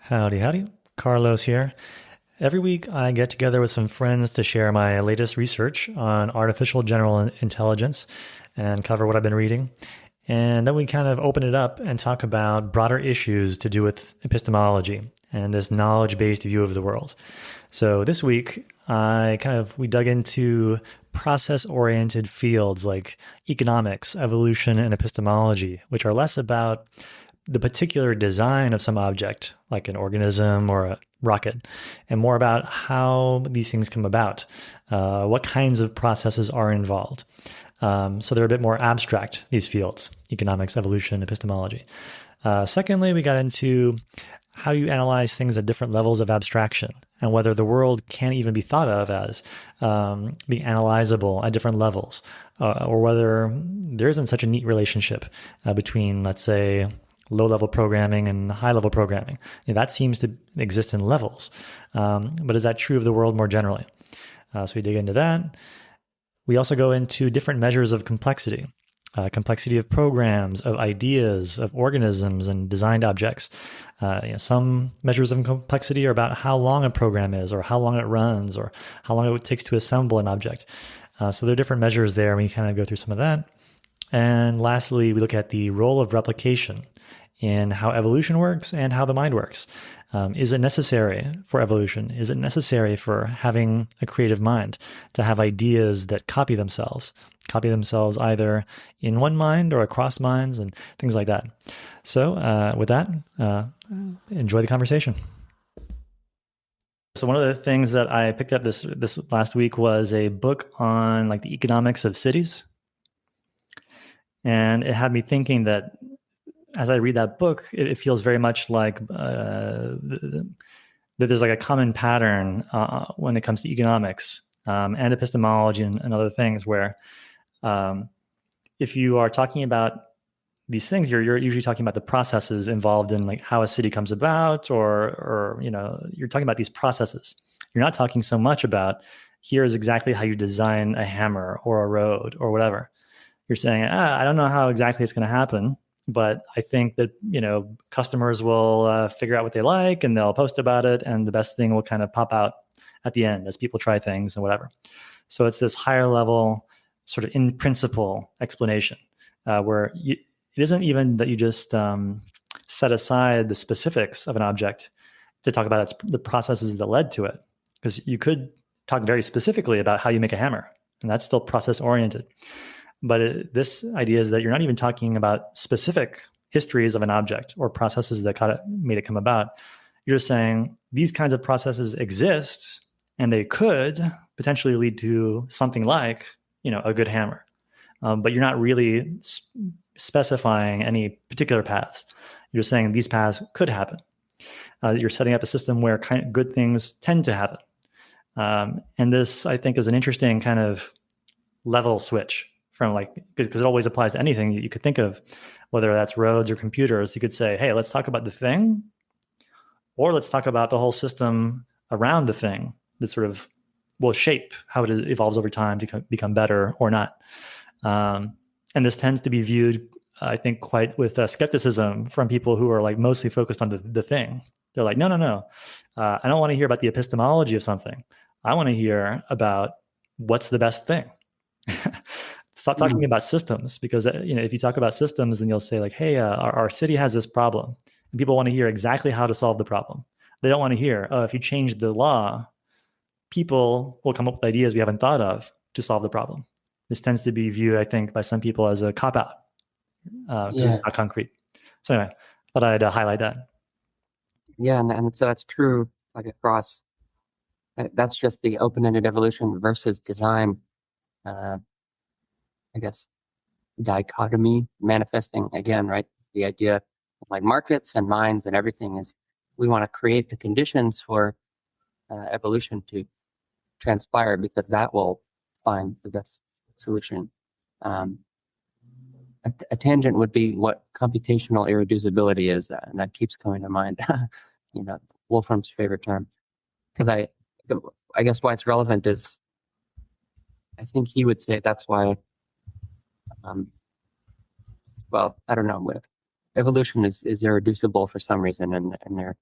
Howdy, howdy. Carlos here. Every week, I get together with some friends to share my latest research on artificial general intelligence and cover what I've been reading. And then we kind of open it up and talk about broader issues to do with epistemology and this knowledge-based view of the world. So this week, we dug into process-oriented fields like economics, evolution, and epistemology, which are less about the particular design of some object, like an organism or a rocket, and more about how these things come about, what kinds of processes are involved. So they're a bit more abstract, these fields, economics, evolution, epistemology. Secondly, we got into how you analyze things at different levels of abstraction and whether the world can even be thought of as being analyzable at different levels, or whether there isn't such a neat relationship between, let's say, low-level programming and high-level programming. That seems to exist in levels. But is that true of the world more generally? So we dig into that. We also go into different measures of complexity. Complexity of programs, of ideas, of organisms, and designed objects. Some measures of complexity are about how long a program is, or how long it runs, or how long it takes to assemble an object. So there are different measures there, and we kind of go through some of that. And lastly, we look at the role of replication in how evolution works and how the mind works. Is it necessary for evolution? Is it necessary for having a creative mind to have ideas that copy themselves either in one mind or across minds and things like that? So with that, enjoy the conversation. So one of the things that I picked up this last week was a book on like the economics of cities. And it had me thinking that as I read that book, it feels very much like that there's like a common pattern when it comes to economics and epistemology and other things where if you are talking about these things, you're usually talking about the processes involved in like how a city comes about, or you're talking about these processes. You're not talking so much about here's exactly how you design a hammer or a road or whatever. You're saying, I don't know how exactly it's going to happen, but I think that, customers will figure out what they like and they'll post about it, and the best thing will kind of pop out at the end as people try things and whatever. So it's this higher level sort of in principle explanation where it isn't even that you just set aside the specifics of an object to talk about the processes that led to it. Because you could talk very specifically about how you make a hammer, and that's still process oriented. But this idea is that you're not even talking about specific histories of an object or processes that made it come about. You're just saying these kinds of processes exist, and they could potentially lead to something like, a good hammer. But you're not really specifying any particular paths. You're saying these paths could happen. You're setting up a system where good things tend to happen. And this, I think, is an interesting kind of level switch from because it always applies to anything you could think of, whether that's roads or computers. You could say, hey, let's talk about the thing, or let's talk about the whole system around the thing that sort of will shape how it evolves over time to become better or not. And this tends to be viewed, I think, quite with skepticism from people who are like mostly focused on the thing. They're like, no. I don't want to hear about the epistemology of something. I want to hear about what's the best thing. Stop talking about systems, because if you talk about systems, then you'll say like, hey, our city has this problem, and people want to hear exactly how to solve the problem. They don't want to hear, oh, if you change the law, people will come up with ideas we haven't thought of to solve the problem. This tends to be viewed, I think, by some people as a cop-out because it's not concrete. So anyway, thought I'd highlight that. Yeah, and so that's true. Like across, that's just the open-ended evolution versus design. I guess, dichotomy manifesting again, right? The idea of like markets and minds and everything is we want to create the conditions for evolution to transpire, because that will find the best solution. A tangent would be what computational irreducibility is, and that keeps coming to mind. Wolfram's favorite term, because I guess why it's relevant is I think he would say that's why. Well, I don't know. Evolution is irreducible for some reason, and there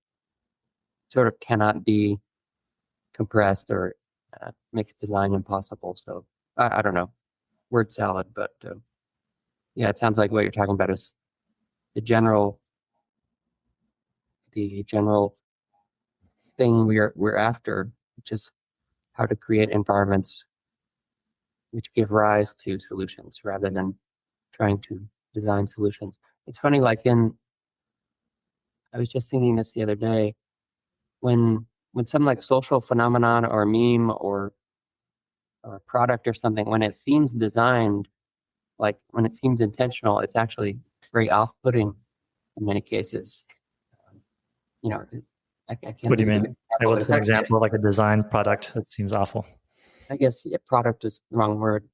sort of cannot be compressed or makes design impossible. So I don't know, word salad, but yeah, it sounds like what you're talking about is the general thing we're after, which is how to create environments which give rise to solutions rather than trying to design solutions. It's funny, like I was just thinking this the other day, when some like social phenomenon or meme or a product or something, when it seems designed, like when it seems intentional, it's actually very off-putting in many cases. You know, I can't What do you think of a good mean? Like, example, but what's it's an actually, example of like a design product that seems awful? I guess, yeah, product is the wrong word.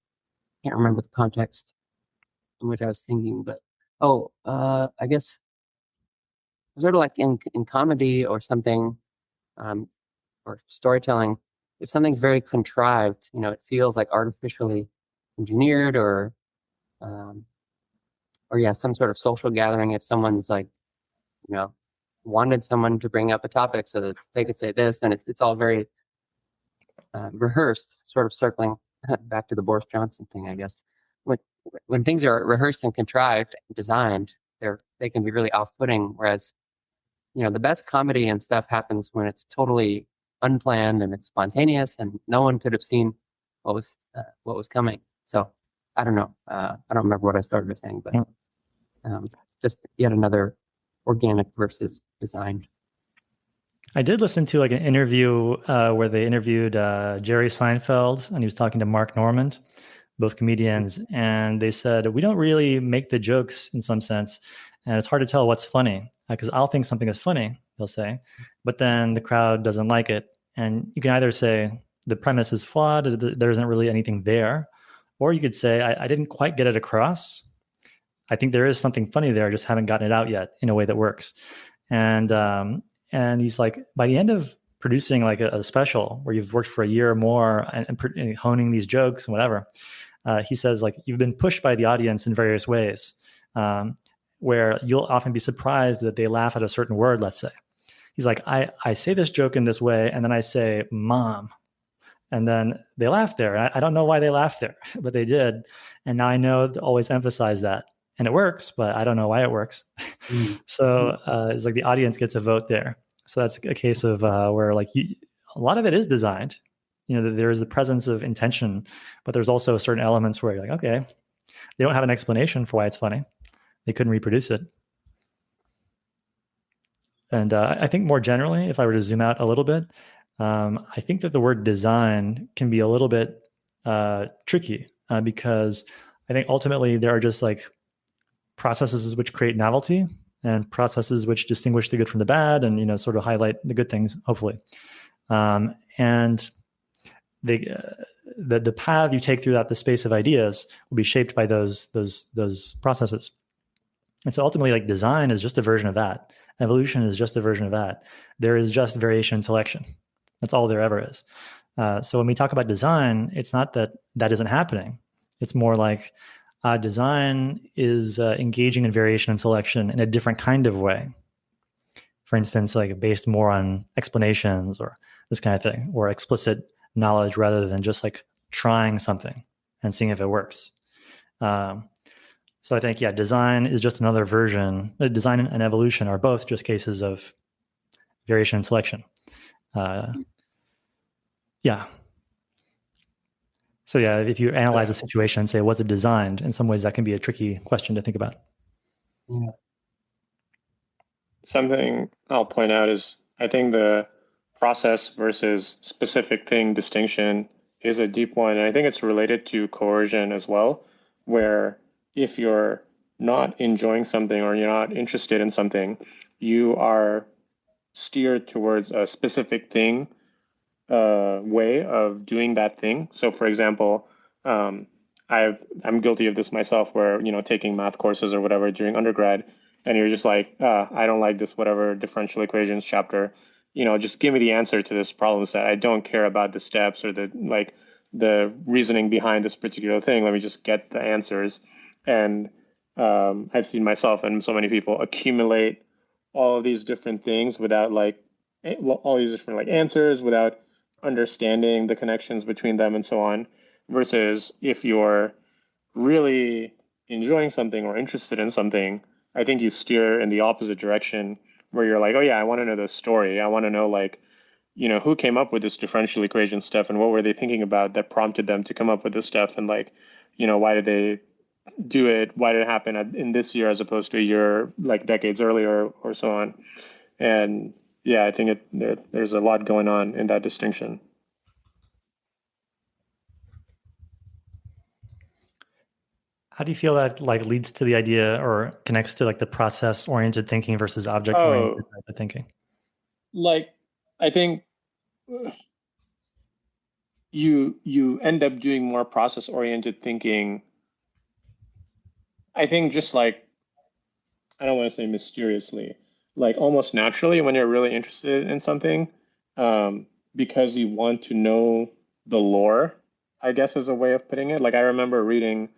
Can't remember the context in which I was thinking, but I guess sort of like in comedy or something, um, or storytelling, if something's very contrived, it feels like artificially engineered um, or yeah, some sort of social gathering. If someone's like, you know, wanted someone to bring up a topic so that they could say this, and it's all very rehearsed, sort of circling back to the Boris Johnson thing, I guess. When when things are rehearsed and contrived, designed, they can be really off-putting. Whereas, the best comedy and stuff happens when it's totally unplanned and it's spontaneous, and no one could have seen what was coming. So I don't know. I don't remember what I started with saying, but um, just yet another organic versus designed. I did listen to like an interview where they interviewed Jerry Seinfeld, and he was talking to Mark Normand, both comedians, and they said we don't really make the jokes in some sense, and it's hard to tell what's funny because I'll think something is funny, they'll say, but then the crowd doesn't like it, and you can either say the premise is flawed, there isn't really anything there, or you could say I didn't quite get it across. I think there is something funny there. I just haven't gotten it out yet in a way that works. And and he's like, by the end of producing like a special where you've worked for a year or more and honing these jokes and whatever, he says like you've been pushed by the audience in various ways, where you'll often be surprised that they laugh at a certain word. Let's say he's like, I say this joke in this way, and then I say mom, and then they laughed there. I don't know why they laughed there, but they did. And now I know to always emphasize that. And it works, but I don't know why it works. Mm. So it's like the audience gets a vote there. So that's a case of where like a lot of it is designed. There is the presence of intention, but there's also certain elements where you're like, okay, they don't have an explanation for why it's funny. They couldn't reproduce it. And I think more generally, if I were to zoom out a little bit, I think that the word design can be a little bit tricky because I think ultimately there are just like processes which create novelty and processes which distinguish the good from the bad and sort of highlight the good things, hopefully. And the path you take through the space of ideas will be shaped by those processes. And so ultimately, like design is just a version of that. Evolution is just a version of that. There is just variation and selection. That's all there ever is. So when we talk about design, it's not that isn't happening. It's more like design is engaging in variation and selection in a different kind of way. For instance, like based more on explanations or this kind of thing, or explicit knowledge rather than just like trying something and seeing if it works. So I think, yeah, design is just another version. Design and evolution are both just cases of variation and selection. Yeah. So yeah, if you analyze a situation and say, was it designed? In some ways, that can be a tricky question to think about. Yeah. Something I'll point out is I think the process versus specific thing distinction is a deep one. And I think it's related to coercion as well, where if you're not enjoying something or you're not interested in something, you are steered towards a specific thing, way of doing that thing. So, for example, I'm guilty of this myself, where taking math courses or whatever during undergrad, and you're just like, I don't like this whatever differential equations chapter. Just give me the answer to this problem set. I don't care about the steps or the reasoning behind this particular thing. Let me just get the answers. And I've seen myself and so many people accumulate all of these different things without like all these different like answers without understanding the connections between them and so on, versus if you're really enjoying something or interested in something, I think you steer in the opposite direction where you're like, oh yeah, I want to know the story. I want to know like, who came up with this differential equation stuff and what were they thinking about that prompted them to come up with this stuff, and like, why did they do it? Why did it happen in this year as opposed to a year like decades earlier or so on? And yeah, I think there's a lot going on in that distinction. How do you feel that like leads to the idea or connects to like the process-oriented thinking versus object-oriented type of thinking? Like, I think you end up doing more process-oriented thinking. I think just like, I don't want to say mysteriously, like almost naturally when you're really interested in something, because you want to know the lore, I guess is a way of putting it. Like I remember reading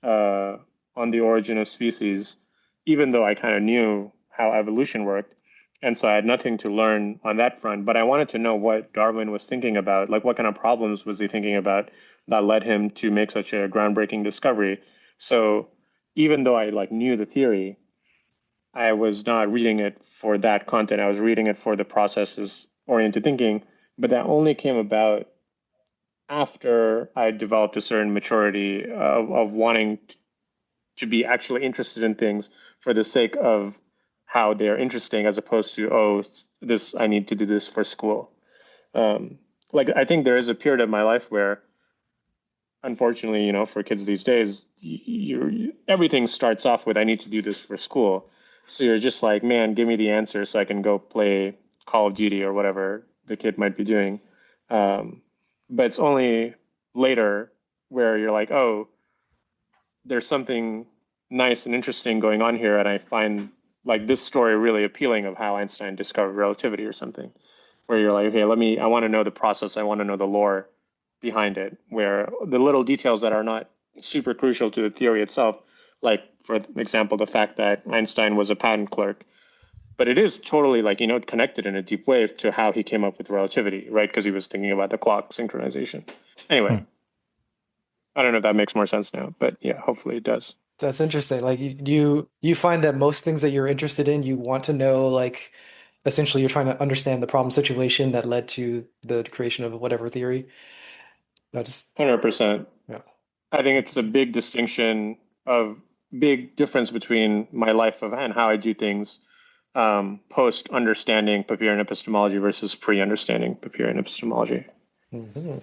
on the origin of species, even though I kind of knew how evolution worked. And so I had nothing to learn on that front, but I wanted to know what Darwin was thinking about. Like what kind of problems was he thinking about that led him to make such a groundbreaking discovery? So even though I like knew the theory, I was not reading it for that content. I was reading it for the processes oriented thinking, but that only came about after I developed a certain maturity of wanting to be actually interested in things for the sake of how they're interesting, as opposed to, oh, I need to do this for school. Like I think there is a period of my life where, unfortunately, for kids these days, everything starts off with, I need to do this for school. So you're just like, man, give me the answer so I can go play Call of Duty or whatever the kid might be doing. But it's only later where you're like, oh, there's something nice and interesting going on here, and I find like this story really appealing of how Einstein discovered relativity or something, where you're like, okay, I want to know the process, I want to know the lore behind it, where the little details that are not super crucial to the theory itself, like for example, the fact that Einstein was a patent clerk, but it is totally like, connected in a deep way to how he came up with relativity, right? Because he was thinking about the clock synchronization. Anyway, I don't know if that makes more sense now, but yeah, hopefully it does. That's interesting. Like you find that most things that you're interested in, you want to know, like essentially you're trying to understand the problem situation that led to the creation of whatever theory. That's 100%. Yeah. I think it's a big big difference between my life and how I do things post understanding Papirian epistemology versus pre-understanding Papirian epistemology. Mm-hmm.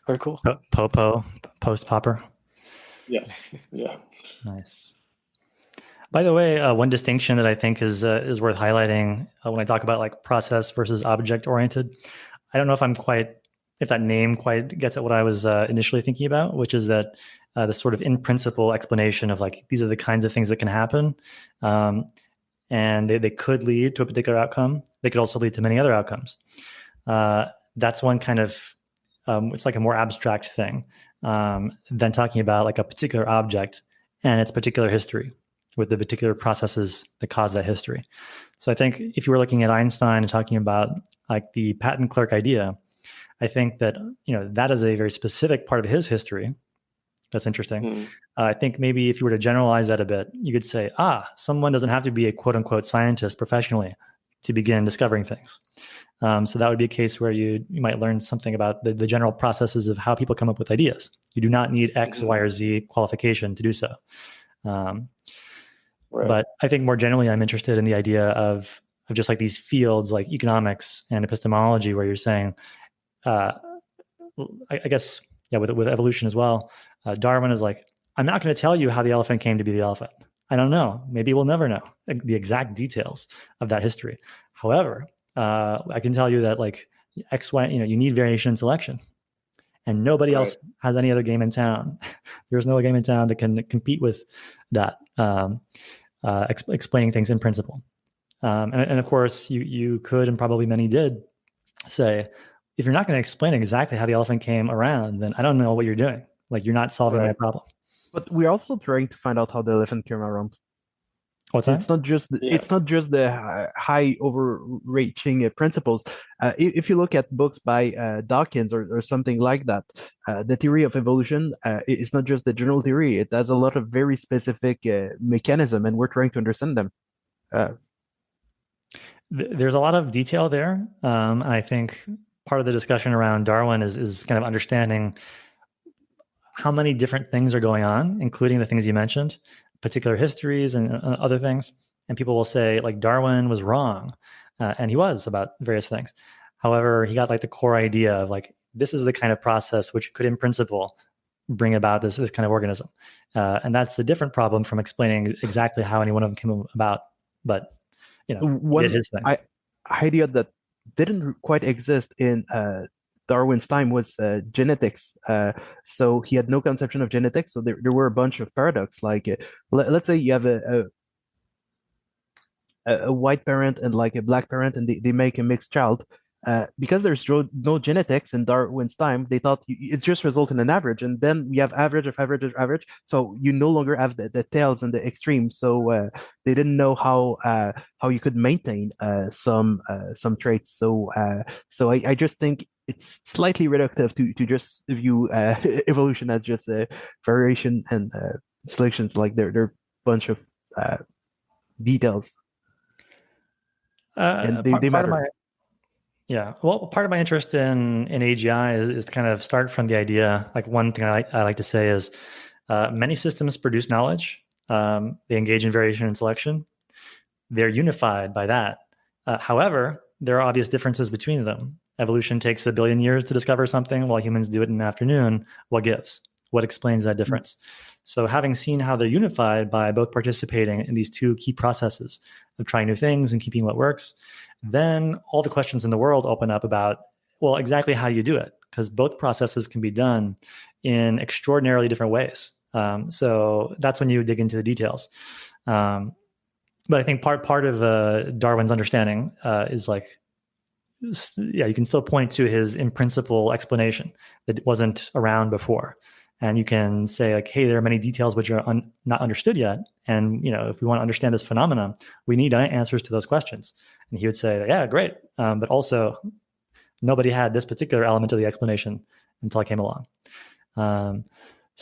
Very cool. Popo, post popper. Yes. Yeah. Nice. By the way, one distinction that I think is worth highlighting when I talk about like process versus object oriented, I don't know if that name quite gets at what I was initially thinking about, which is that the sort of in principle explanation of like, these are the kinds of things that can happen. And they could lead to a particular outcome. They could also lead to many other outcomes. That's one kind of, it's like a more abstract thing than talking about like a particular object and its particular history with the particular processes that cause that history. So I think if you were looking at Einstein and talking about like the patent clerk idea, I think that, that is a very specific part of his history. That's interesting. I think maybe if you were to generalize that a bit, you could say, someone doesn't have to be a quote unquote scientist professionally to begin discovering things. So that would be a case where you might learn something about the general processes of how people come up with ideas. You do not need X, Y, or Z qualification to do so. Right. But I think more generally, I'm interested in the idea of just like these fields like economics and epistemology, where you're saying, I guess, yeah, with evolution as well, Darwin is like, I'm not going to tell you how the elephant came to be the elephant. I don't know. Maybe we'll never know the exact details of that history. However, I can tell you that like X, Y, you need variation in selection, and nobody else has any other game in town. There's no game in town that can compete with that, explaining things in principle. And of course, you could, and probably many did, say, if you're not going to explain exactly how the elephant came around, then I don't know what you're doing. Like, you're not solving my problem. But we're also trying to find out how the elephant came around. What's that? Yeah. It's not just the high overreaching principles. If you look at books by Dawkins or something like that, the theory of evolution is not just the general theory. It has a lot of very specific mechanism, and we're trying to understand them. There's a lot of detail there. I think part of the discussion around Darwin is kind of understanding how many different things are going on, including the things you mentioned, particular histories and other things. And people will say, like, Darwin was wrong. And he was about various things. However, he got like the core idea of like, this is the kind of process which could, in principle, bring about this kind of organism. And that's a different problem from explaining exactly how any one of them came about. But, you know, One his thing. idea that didn't quite exist in Darwin's time was genetics. So he had no conception of genetics. So there were a bunch of paradox. Like, let's say you have a white parent and like a black parent, and they make a mixed child. Because there's no genetics in Darwin's time, they thought it's just result in an average, and then we have average of average of average. So you no longer have the tails and the extremes. So they didn't know how you could maintain some traits. So I just think it's slightly reductive to just view evolution as just a variation and selections. Like they're a bunch of details, and they Part of matter. part of my interest in AGI is to kind of start from the idea. Like, one thing I like to say is many systems produce knowledge. They engage in variation and selection. They're unified by that. However, there are obvious differences between them. Evolution takes 1 billion years to discover something, while humans do it in an afternoon. What gives? What explains that difference? So having seen how they're unified by both participating in these two key processes of trying new things and keeping what works, then all the questions in the world open up about, well, exactly how you do it, because both processes can be done in extraordinarily different ways. So that's when you dig into the details. But I think part of Darwin's understanding is like, you can still point to his in principle explanation that wasn't around before. And you can say like, hey, there are many details which are not understood yet. And, if we want to understand this phenomenon, we need answers to those questions. And he would say, yeah, great. But also, nobody had this particular element of the explanation until I came along. So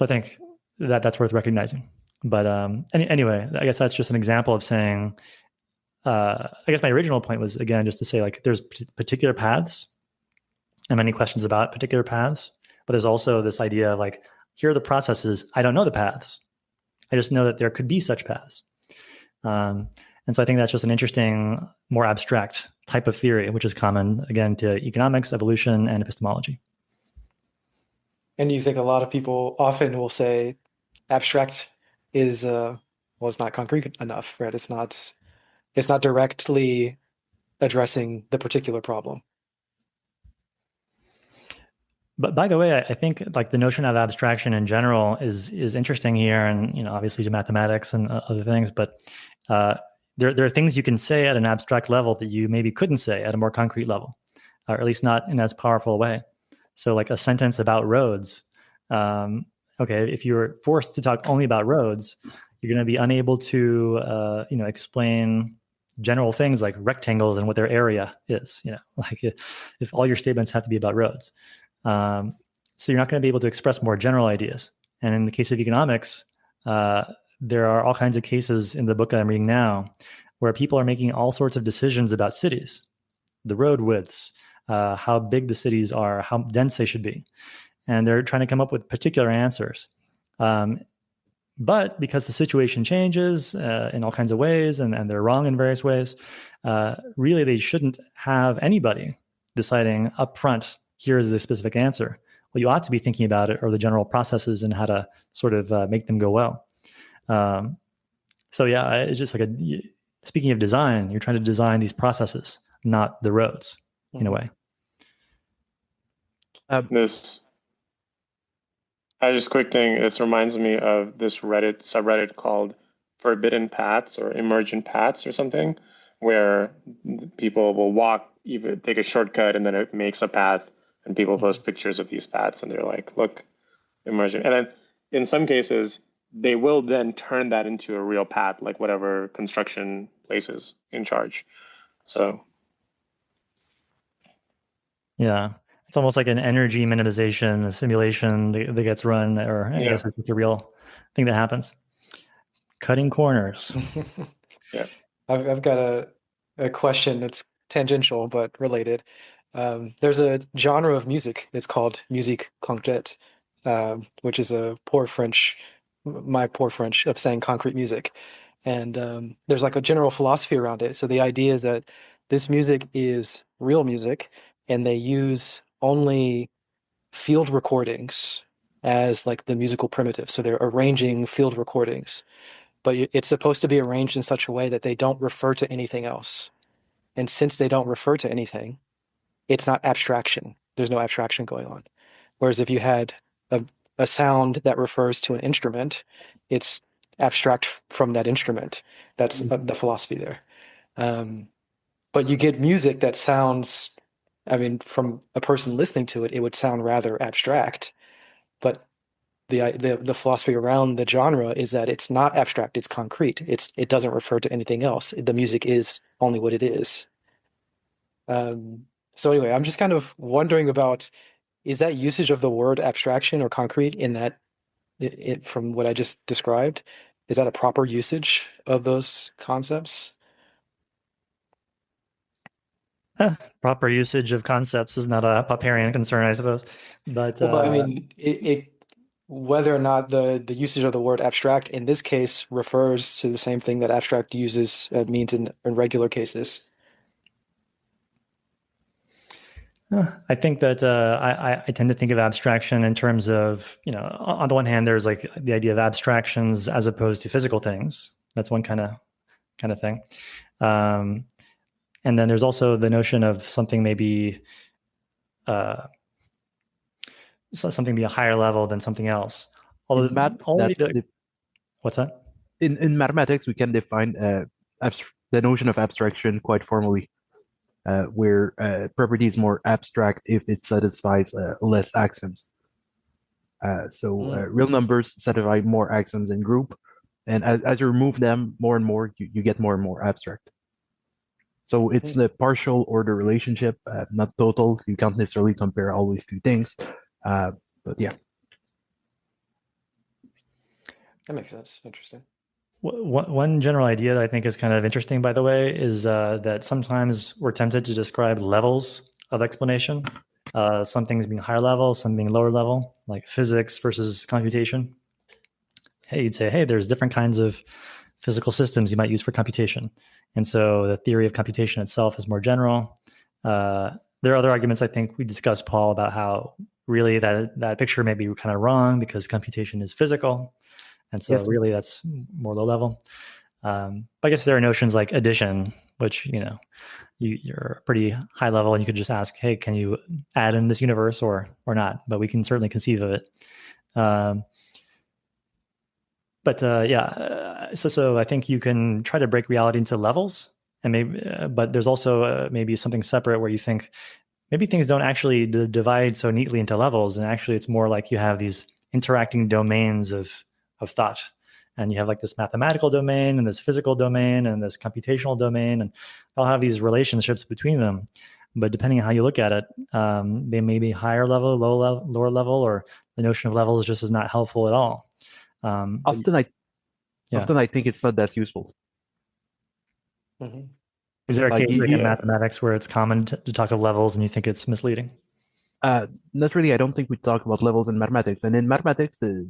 I think that's worth recognizing. But anyway, I guess that's just an example of saying, I guess my original point was, again, just to say, like, there's particular paths and many questions about particular paths. But there's also this idea of like, here are the processes. I don't know the paths. I just know that there could be such paths. And so I think that's just an interesting, more abstract type of theory, which is common, again, to economics, evolution, and epistemology. And you think a lot of people often will say abstract is it's not concrete enough, right? It's not directly addressing the particular problem. But by the way, I think like the notion of abstraction in general is interesting here, and obviously to mathematics and other things. But there are things you can say at an abstract level that you maybe couldn't say at a more concrete level, or at least not in as powerful a way. So, like a sentence about roads. Okay, if you're forced to talk only about roads, you're going to be unable to explain general things like rectangles and what their area is. Like if all your statements have to be about roads. So you're not going to be able to express more general ideas. And in the case of economics, there are all kinds of cases in the book that I'm reading now where people are making all sorts of decisions about cities, the road widths, how big the cities are, how dense they should be. And they're trying to come up with particular answers. But because the situation changes in all kinds of ways, and they're wrong in various ways, really they shouldn't have anybody deciding up front, here's the specific answer. What you ought to be thinking about it are the general processes and how to sort of make them go well. So yeah, it's just like speaking of design, you're trying to design these processes, not the roads, in a way. Just quick thing, this reminds me of this subreddit called Forbidden Paths or Emergent Paths or something, where people will take a shortcut and then it makes a path, and people post pictures of these paths and they're like, look, emergent. And then in some cases, they will then turn that into a real path, like whatever construction place is in charge. So Yeah. It's almost like an energy minimization simulation that gets run, or I guess it's a real thing that happens. Cutting corners. yeah. I've got a question that's tangential but related. There's a genre of music. It's called musique concrète, which is my poor French of saying concrete music. And there's like a general philosophy around it. So the idea is that this music is real music, and they use only field recordings as like the musical primitive. So they're arranging field recordings, but it's supposed to be arranged in such a way that they don't refer to anything else. And since they don't refer to anything, it's not abstraction. There's no abstraction going on. Whereas if you had a sound that refers to an instrument, it's abstract from that instrument. That's the philosophy there. But you get music that sounds, I mean, from a person listening to it, it would sound rather abstract. But the philosophy around the genre is that it's not abstract, it's concrete. It doesn't refer to anything else. The music is only what it is. So anyway, I'm just kind of wondering about, is that usage of the word abstraction or concrete in that from what I just described, is that a proper usage of those concepts? Proper usage of concepts is not a Popperian concern, I suppose. But Well, but I mean, whether or not the usage of the word abstract in this case refers to the same thing that abstract uses means in regular cases. I think that I tend to think of abstraction in terms of, on the one hand, there's like the idea of abstractions as opposed to physical things. That's one kind of thing. And then there's also the notion of something maybe something be a higher level than something else. Although in math, what's that? In mathematics, we can define the notion of abstraction quite formally. Where property is more abstract if it satisfies less axioms. Real numbers satisfy more axioms in group, and as you remove them more and more, you get more and more abstract. So it's the partial order relationship, not total. You can't necessarily compare always two things, but yeah. That makes sense. Interesting. One general idea that I think is kind of interesting, by the way, is that sometimes we're tempted to describe levels of explanation. Some things being higher level, some being lower level, like physics versus computation. Hey, you'd say, hey, there's different kinds of physical systems you might use for computation. And so the theory of computation itself is more general. There are other arguments I think we discussed, Paul, about how really that picture may be kind of wrong because computation is physical. And so really that's more low level. But I guess there are notions like addition, which, you're pretty high level and you could just ask, hey, can you add in this universe or not? But we can certainly conceive of it. So I think you can try to break reality into levels, and but there's also maybe something separate where you think maybe things don't actually divide so neatly into levels, and actually it's more like you have these interacting domains of thought, and you have like this mathematical domain and this physical domain and this computational domain, and they'll have these relationships between them. But depending on how you look at it, they may be higher level, lower level, or the notion of levels just is not helpful at all. Often I think it's not that useful. Mm-hmm. Is there a case like in mathematics where it's common to talk of levels and you think it's misleading? Not really. I don't think we talk about levels in mathematics. And in mathematics, the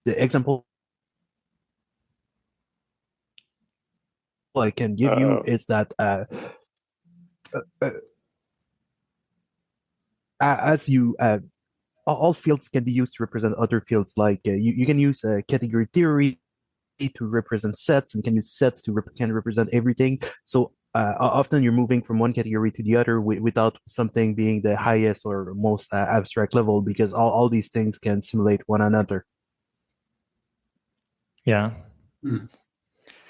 example I can give you is that as you all fields can be used to represent other fields. Like you can use category theory to represent sets, and can use sets to represent everything. So often you're moving from one category to the other without something being the highest or most abstract level, because all these things can simulate one another. Yeah.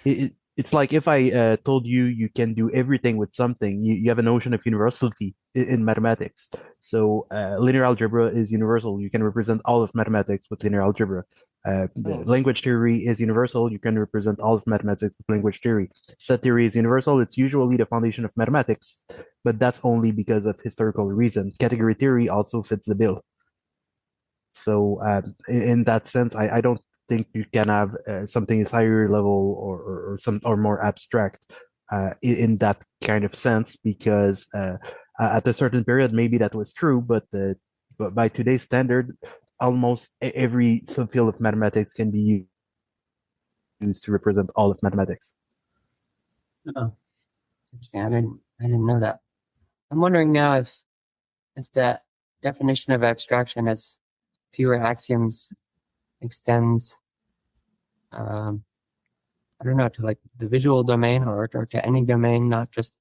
It's like if I told you can do everything with something, you have a notion of universality in mathematics. So linear algebra is universal. You can represent all of mathematics with linear algebra. Language theory is universal. You can represent all of mathematics with language theory. Set theory is universal. It's usually the foundation of mathematics, but that's only because of historical reasons. Category theory also fits the bill. So in that sense, I don't think you can have something is higher level or more abstract in that kind of sense, because at a certain period maybe that was true, but by today's standard, almost every subfield of mathematics can be used to represent all of mathematics. Oh, interesting. I didn't know that. I'm wondering now if that definition of abstraction as fewer axioms extends, I don't know, to like the visual domain or to any domain, not just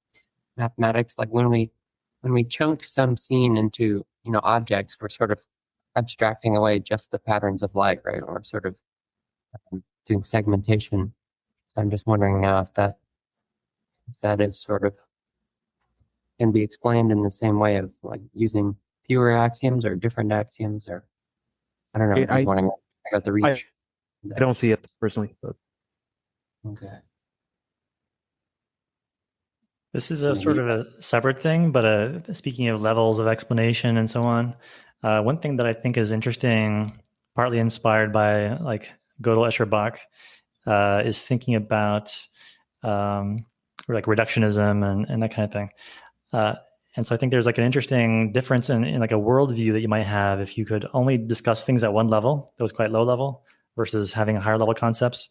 mathematics. Like when we chunk some scene into, objects, we're sort of abstracting away just the patterns of light, right? Or sort of doing segmentation. I'm just wondering now if that is sort of can be explained in the same way of like using fewer axioms or different axioms, or I don't know. I'm just wondering about the reach. I don't see it personally, but okay. This is a sort of a separate thing, but speaking of levels of explanation and so on, one thing that I think is interesting, partly inspired by like Gödel, Escher, Bach, is thinking about like reductionism and that kind of thing. And so I think there's like an interesting difference in like a worldview that you might have if you could only discuss things at one level that was quite low level versus having higher level concepts.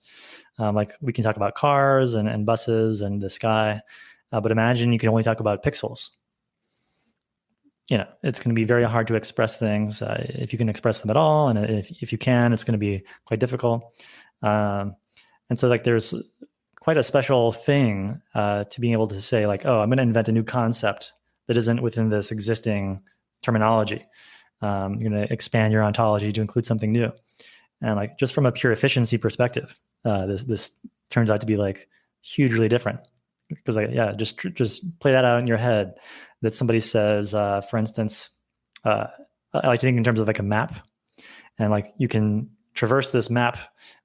Like we can talk about cars and buses and the sky, but imagine you can only talk about pixels. It's going to be very hard to express things if you can express them at all. And if you can, it's going to be quite difficult. And so like there's quite a special thing to being able to say like, oh, I'm going to invent a new concept that isn't within this existing terminology. You're going to expand your ontology to include something new. And like just from a pure efficiency perspective, this turns out to be like hugely different. Because just play that out in your head that somebody says, for instance, I like to think in terms of like a map, and like you can traverse this map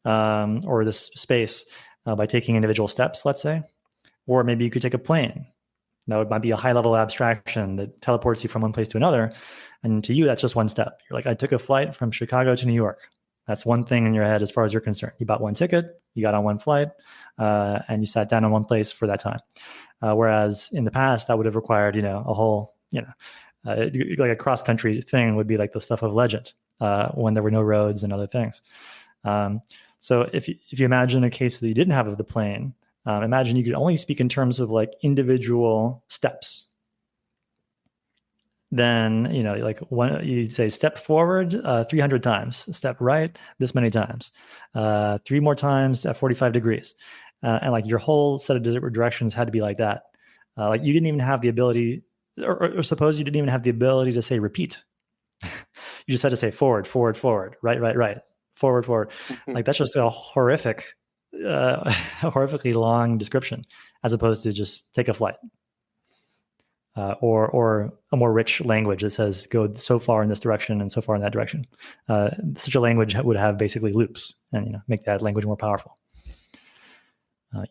or this space by taking individual steps, let's say, or maybe you could take a plane. That might be a high level abstraction that teleports you from one place to another. And to you, that's just one step. You're like, I took a flight from Chicago to New York. That's one thing in your head as far as you're concerned. You bought one ticket, you got on one flight, and you sat down in one place for that time. Whereas in the past, that would have required, a whole, like a cross-country thing would be like the stuff of legend when there were no roads and other things. So if you imagine a case that you didn't have of the plane, imagine you could only speak in terms of like individual steps. Then, like you'd say step forward 300 times, step right this many times, 3 more times at 45 degrees. And like your whole set of directions had to be like that. Like you didn't even have the ability, or suppose you didn't even have the ability to say repeat. You just had to say forward, forward, forward, right, right, right, forward, forward. Like that's just a horrifically long description, as opposed to just take a flight. Or a more rich language that says go so far in this direction and so far in that direction. Such a language would have basically loops and make that language more powerful.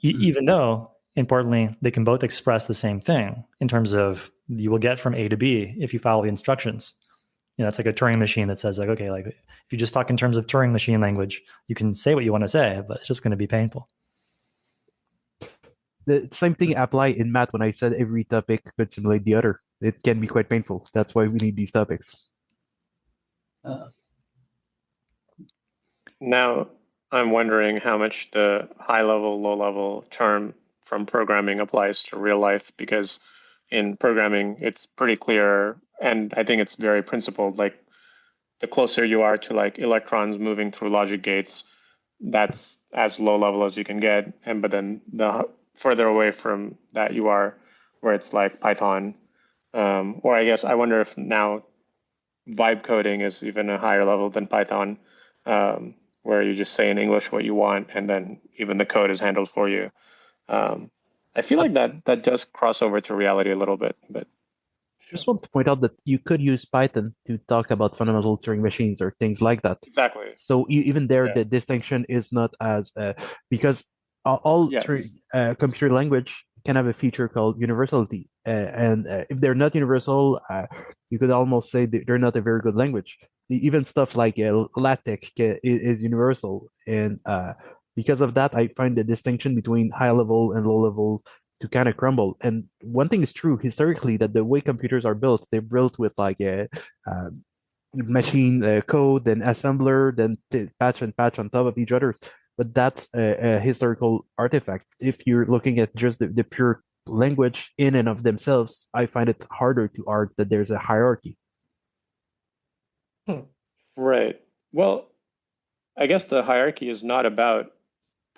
Even though, importantly, they can both express the same thing in terms of you will get from A to B if you follow the instructions. It's like a Turing machine that says like, okay, like if you just talk in terms of Turing machine language, you can say what you want to say, but it's just going to be painful. The same thing apply in math when I said every topic could simulate the other. It can be quite painful. That's why we need these topics. Now, I'm wondering how much the high level, low level term from programming applies to real life, because in programming, it's pretty clear. And I think it's very principled. Like the closer you are to like electrons moving through logic gates, that's as low level as you can get. But then the further away from that you are, where it's like Python, or I guess I wonder if now vibe coding is even a higher level than Python, where you just say in English what you want, and then even the code is handled for you. I feel like that does cross over to reality a little bit, but Just want to point out that you could use Python to talk about fundamental Turing machines or things like that. Exactly. So even there, Yeah. the distinction is not as because all Yes. computer language can have a feature called universality, and if they're not universal, you could almost say that they're not a very good language. Even stuff like LaTeX is universal, and because of that, I find the distinction between high level and low level to kind of crumble. And one thing is true historically that the way computers are built, they're built with like a machine code, then assembler, then patch and patch on top of each other. But that's a historical artifact. If you're looking at just the pure language in and of themselves, I find it harder to argue that there's a hierarchy. Right. Well, I guess the hierarchy is not about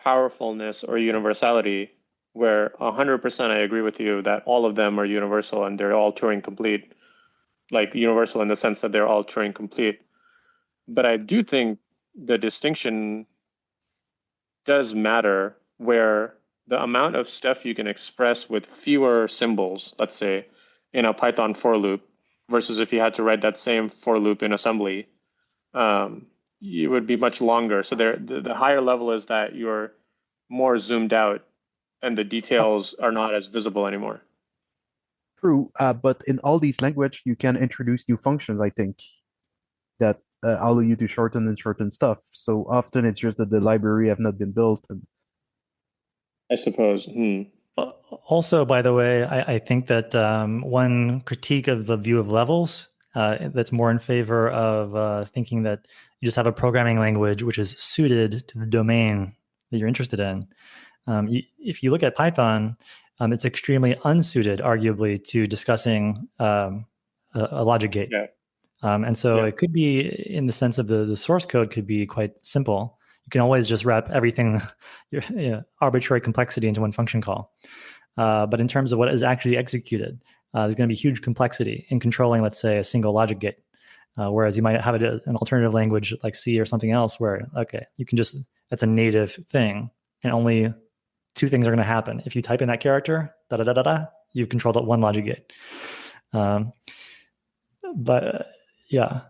powerfulness or universality, where 100% I agree with you that all of them are universal and they're all Turing complete, like universal in the sense that they're all Turing complete. But I do think the distinction does matter, where the amount of stuff you can express with fewer symbols, let's say, in a Python for loop, versus if you had to write that same for loop in assembly, it would be much longer. So the higher level is that you're more zoomed out and the details are not as visible anymore. True, but in all these language, you can introduce new functions, I think, that allow you to shorten and shorten stuff. So often it's just that the library have not been built. And I suppose. Also, by the way, I think that one critique of the view of levels that's more in favor of thinking that you just have a programming language which is suited to the domain that you're interested in. If you look at Python, it's extremely unsuited, arguably, to discussing a logic gate. Yeah. And so it could be, in the sense of the source code, could be quite simple. You can always just wrap everything, arbitrary complexity into one function call. But in terms of what is actually executed, there's going to be huge complexity in controlling, let's say, a single logic gate. Whereas you might have an alternative language like C or something else where, okay, you can just, that's a native thing, and only two things are going to happen. If you type in that character, you've controlled one logic gate. But yeah,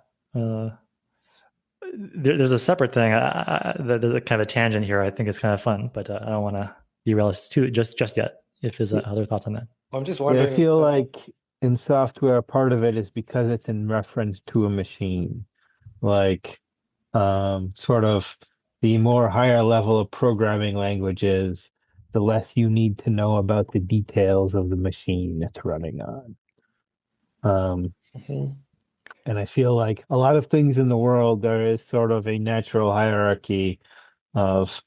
there's a separate thing. There's a kind of a tangent here. I think it's kind of fun, but I don't want to derail us too just yet. If there's other thoughts on that. I'm just wondering. I feel like in software, part of it is because it's in reference to a machine. Like, sort of the more higher level of programming languages, the less you need to know about the details of the machine it's running on. And I feel like a lot of things in the world, there is sort of a natural hierarchy of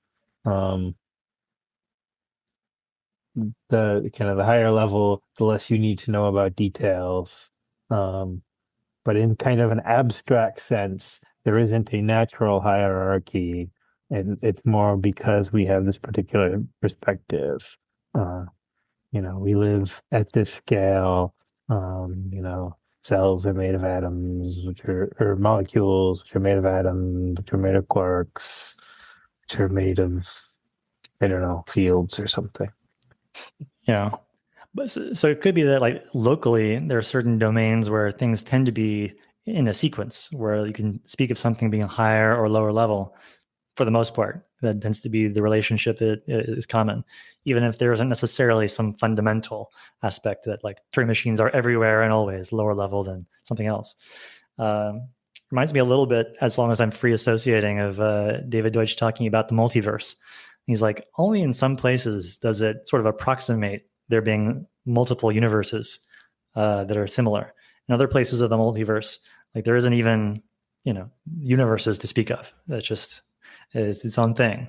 the kind of the higher level, the less you need to know about details. But in kind of an abstract sense, there isn't a natural hierarchy, and it's more because we have this particular perspective. We live at this scale. Cells are made of atoms, or molecules, which are made of atoms, which are made of quarks, which are made of, I don't know, fields or something. Yeah. But so it could be that, like, locally there are certain domains where things tend to be in a sequence, where you can speak of something being higher or lower level. For the most part, that tends to be the relationship that is common, even if there isn't necessarily some fundamental aspect that, like, Turing machines are everywhere and always lower level than something else. Reminds me a little bit, as long as I'm free associating, of David Deutsch talking about the multiverse. He's like, only in some places does it sort of approximate there being multiple universes that are similar. In other places of the multiverse, like, there isn't even, universes to speak of. That's just, it's its own thing.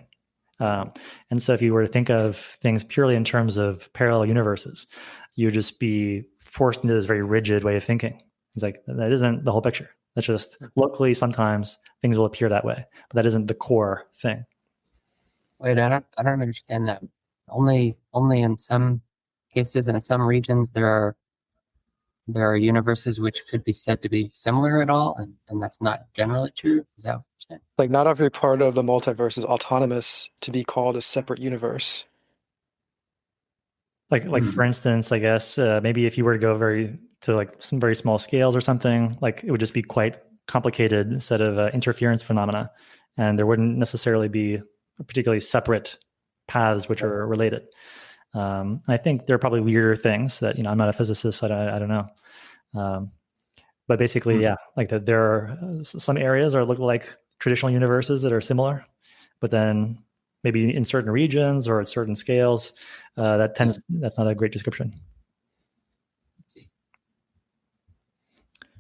And so if you were to think of things purely in terms of parallel universes, you would just be forced into this very rigid way of thinking. It's like, that isn't the whole picture. That's just locally, sometimes things will appear that way, but that isn't the core thing. Wait, I don't understand that. Only in some cases and in some regions there are universes which could be said to be similar at all, and that's not generally true. Is that what you're saying? Like, not every part of the multiverse is autonomous to be called a separate universe. Like for instance, I guess maybe if you were to go very to like some very small scales or something, like it would just be quite complicated set of interference phenomena, and there wouldn't necessarily be particularly separate paths which are related. I think there are probably weirder things that, I'm not a physicist, so I don't know. But basically, yeah, like that there are some areas that look like traditional universes that are similar, but then maybe in certain regions or at certain scales, that's not a great description.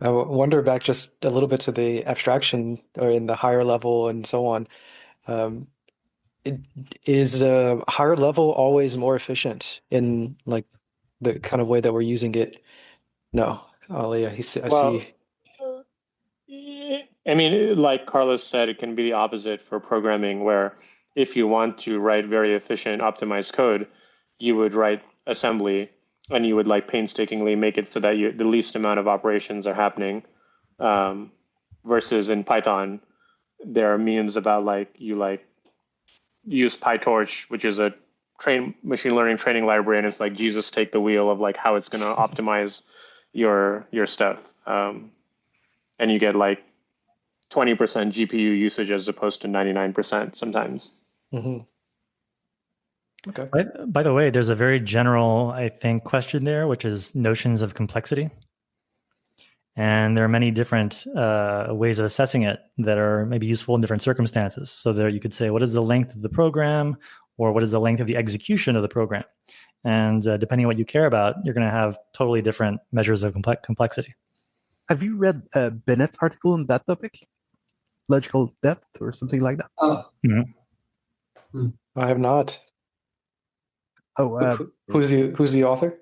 I wonder back just a little bit to the abstraction or in the higher level and so on. Is a higher level always more efficient in like the kind of way that we're using it? No. Oh yeah, I Well, see. I mean, like Carlos said, it can be the opposite for programming, where if you want to write very efficient, optimized code, you would write assembly and you would like painstakingly make it so that the least amount of operations are happening. Versus in Python, there are memes about like you like use PyTorch, which is a machine learning training library, and it's like Jesus take the wheel of like how it's going to optimize your stuff, and you get like 20% GPU usage as opposed to 99% sometimes. Mm-hmm. Okay. By the way, there's a very general, I think, question there, which is notions of complexity. And there are many different ways of assessing it that are maybe useful in different circumstances. So there you could say, what is the length of the program, or what is the length of the execution of the program? And depending on what you care about, you're going to have totally different measures of complexity. Have you read Bennett's article on that topic? Logical depth or something like that? I have not. Oh, who's the author?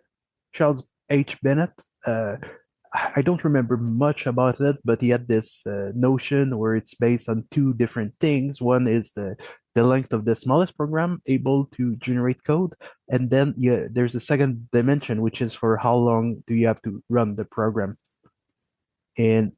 Charles H. Bennett. I don't remember much about it, but he had this notion where it's based on two different things. One is the length of the smallest program able to generate code, and then there's a second dimension, which is for how long do you have to run the program. And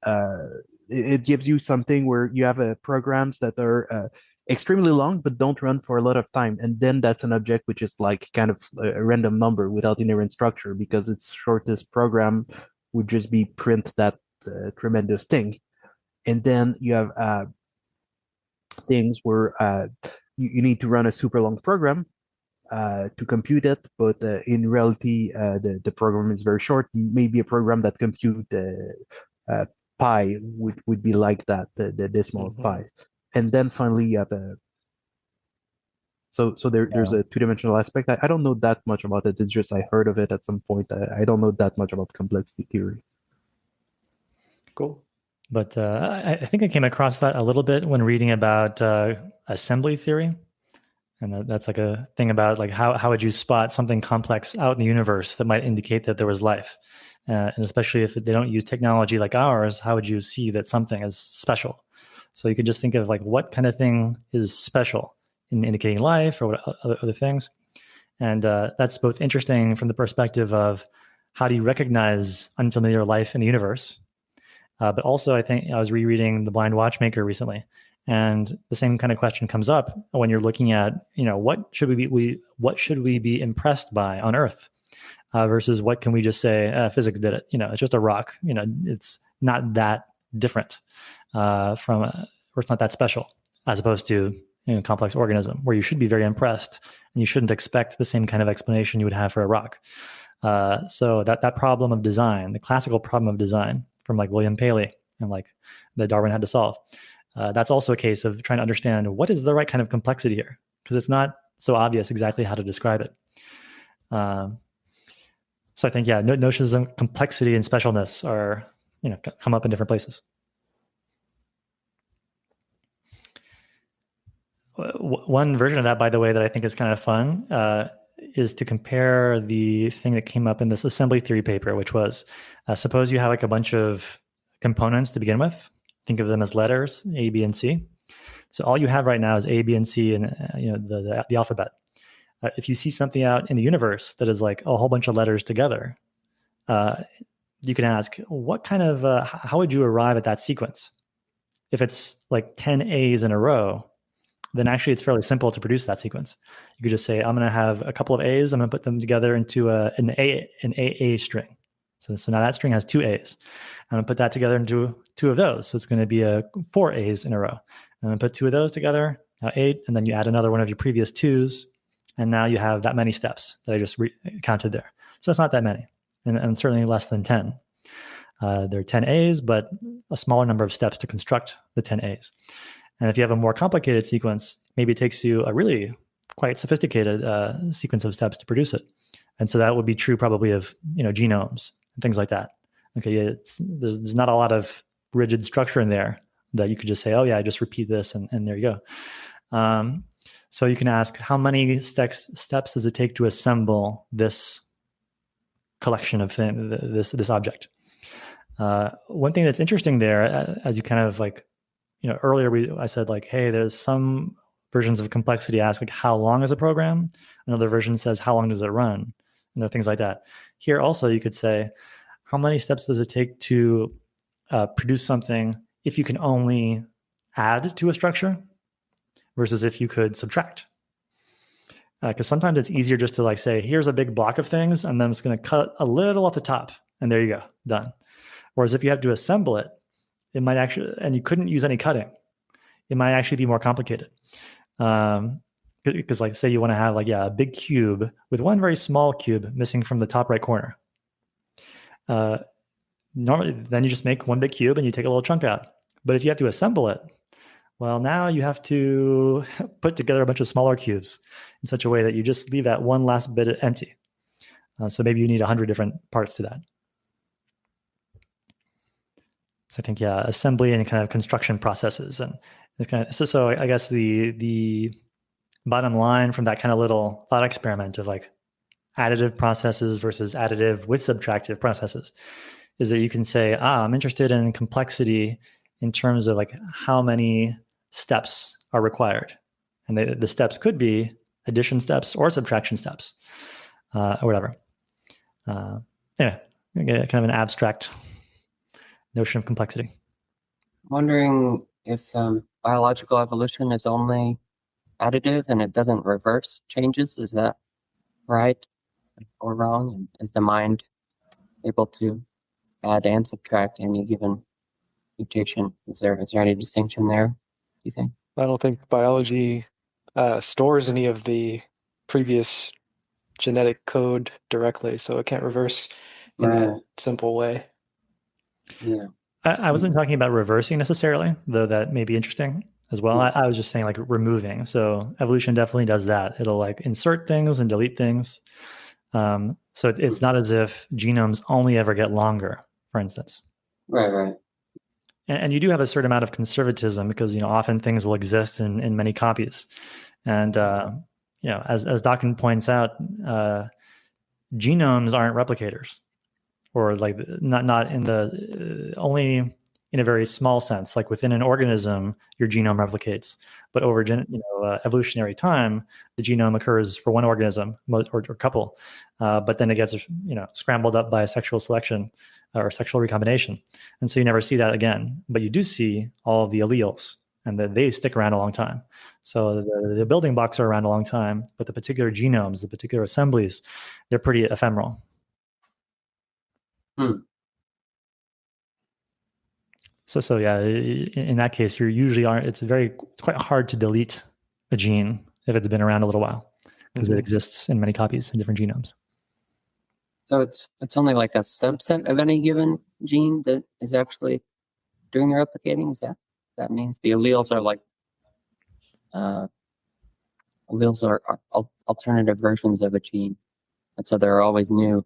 it gives you something where you have programs that are extremely long but don't run for a lot of time, and then that's an object which is like kind of a random number without inherent structure, because its shortest program would just be print that tremendous thing. And then you have things where you need to run a super long program to compute it, but in reality the program is very short. Maybe a program that compute pi would be like that, the decimal of pi. And then finally you have so there's a two-dimensional aspect. I don't know that much about it. It's just I heard of it at some point. I don't know that much about complexity theory. Cool. But I think I came across that a little bit when reading about assembly theory. And that's like a thing about like how would you spot something complex out in the universe that might indicate that there was life? And especially if they don't use technology like ours, how would you see that something is special? So you could just think of like what kind of thing is special in indicating life or what other things. And that's both interesting from the perspective of how do you recognize unfamiliar life in the universe? But also, I think I was rereading The Blind Watchmaker recently, and the same kind of question comes up when you're looking at, what should we be impressed by on Earth versus what can we just say physics did it? It's just a rock. It's not that different or it's not that special, as opposed to complex organism, where you should be very impressed and you shouldn't expect the same kind of explanation you would have for a rock. So that problem of design, the classical problem of design from like William Paley and like that Darwin had to solve. That's also a case of trying to understand what is the right kind of complexity here, because it's not so obvious exactly how to describe it. So I think, notions of complexity and specialness are, come up in different places. One version of that, by the way, that I think is kind of fun is to compare the thing that came up in this assembly theory paper, which was, suppose you have like a bunch of components to begin with. Think of them as letters, A, B, and C. So all you have right now is A, B, and C, and the alphabet. If you see something out in the universe that is like a whole bunch of letters together, you can ask, what kind of, how would you arrive at that sequence? If it's like 10 A's in a row, then actually it's fairly simple to produce that sequence. You could just say, I'm going to have a couple of A's, I'm going to put them together into an AA string. So now that string has 2 A's. I'm going to put that together into 2 of those. So it's going to be 4 A's in a row. I'm going to put 2 of those together, now 8, and then you add another one of your previous 2's, and now you have that many steps that I just counted there. So it's not that many, and certainly less than 10. There are 10 A's, but a smaller number of steps to construct the 10 A's. And if you have a more complicated sequence, maybe it takes you a really quite sophisticated sequence of steps to produce it. And so that would be true probably of genomes and things like that. Okay, there's not a lot of rigid structure in there that you could just say, oh yeah, I just repeat this and there you go. So you can ask, how many steps does it take to assemble this collection of this object? One thing that's interesting there, as you kind of like, earlier I said like, hey, there's some versions of complexity ask like, how long is a program? Another version says, how long does it run? And there are things like that. Here also, you could say, how many steps does it take to produce something if you can only add to a structure versus if you could subtract? Because sometimes it's easier just to like say, here's a big block of things, and then I'm just going to cut a little off the top, and there you go, done. Whereas if you have to assemble it, it might actually, and you couldn't use any cutting, it might actually be more complicated. Because like say you want to have like, a big cube with one very small cube missing from the top right corner. Normally, then you just make one big cube and you take a little chunk out. But if you have to assemble it, well, now you have to put together a bunch of smaller cubes in such a way that you just leave that one last bit empty. So maybe you need 100 different parts to that. So I think, assembly and kind of construction processes. And it's kind of, so I guess the bottom line from that kind of little thought experiment of like additive processes versus additive with subtractive processes is that you can say, I'm interested in complexity in terms of like how many steps are required. And the steps could be addition steps or subtraction steps or whatever. Anyway, kind of an abstract notion of complexity. Wondering if biological evolution is only additive and it doesn't reverse changes. Is that right or wrong? And is the mind able to add and subtract any given mutation? Is there any distinction there, do you think? I don't think biology stores any of the previous genetic code directly, so it can't reverse in that simple way. Yeah. I wasn't talking about reversing necessarily, though that may be interesting as well. I was just saying like removing. So evolution definitely does that. It'll like insert things and delete things. So it's not as if genomes only ever get longer, for instance. Right. And you do have a certain amount of conservatism because, often things will exist in many copies. And, as Dawkins points out, genomes aren't replicators, or like not in the only in a very small sense. Like within an organism, your genome replicates, but over evolutionary time, the genome occurs for one organism or couple, but then it gets scrambled up by sexual selection or sexual recombination, and so you never see that again. But you do see all of the alleles, and that they stick around a long time. So the building blocks are around a long time, but the particular genomes, the particular assemblies, they're pretty ephemeral. So yeah, in that case, it's quite hard to delete a gene if it's been around a little while, because it exists in many copies in different genomes. So it's only like a subset of any given gene that is actually doing the replicating. Is that means the alleles are like alternative versions of a gene, and so there are always new.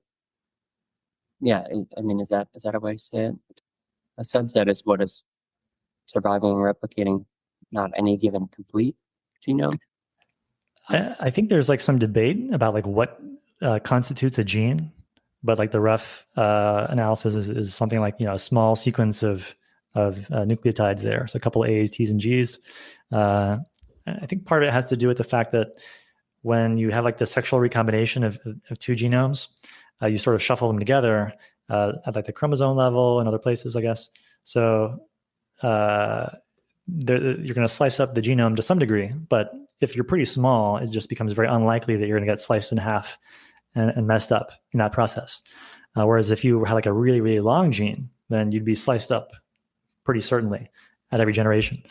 Yeah, I mean, is that a way to say it? A subset is what is surviving and replicating, not any given complete genome. I think there's like some debate about like what constitutes a gene, but like the rough analysis is something like a small sequence of nucleotides there, so a couple of A's, T's, and G's. I think part of it has to do with the fact that when you have like the sexual recombination of two genomes, you sort of shuffle them together at like the chromosome level and other places, I guess. So you're going to slice up the genome to some degree, but if you're pretty small, it just becomes very unlikely that you're going to get sliced in half and messed up in that process. Whereas if you had like a really, really long gene, then you'd be sliced up pretty certainly at every generation.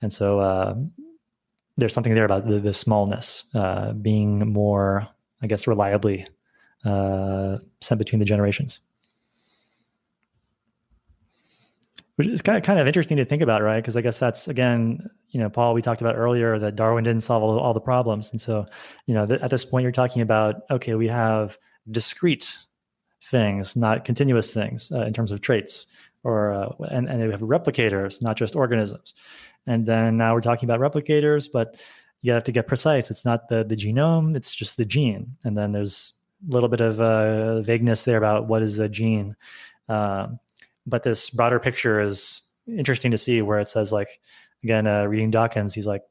And so there's something there about the smallness being more, I guess, reliably sent between the generations. Which is kind of interesting to think about, right? Because I guess that's, again, Paul, we talked about earlier that Darwin didn't solve all the problems. And so, at this point, you're talking about, okay, we have discrete things, not continuous things in terms of traits, and we have replicators, not just organisms. And then now we're talking about replicators, but you have to get precise. It's not the genome, it's just the gene. And then there's a little bit of vagueness there about what is a gene. But this broader picture is interesting to see, where it says, like, again, reading Dawkins, he's like,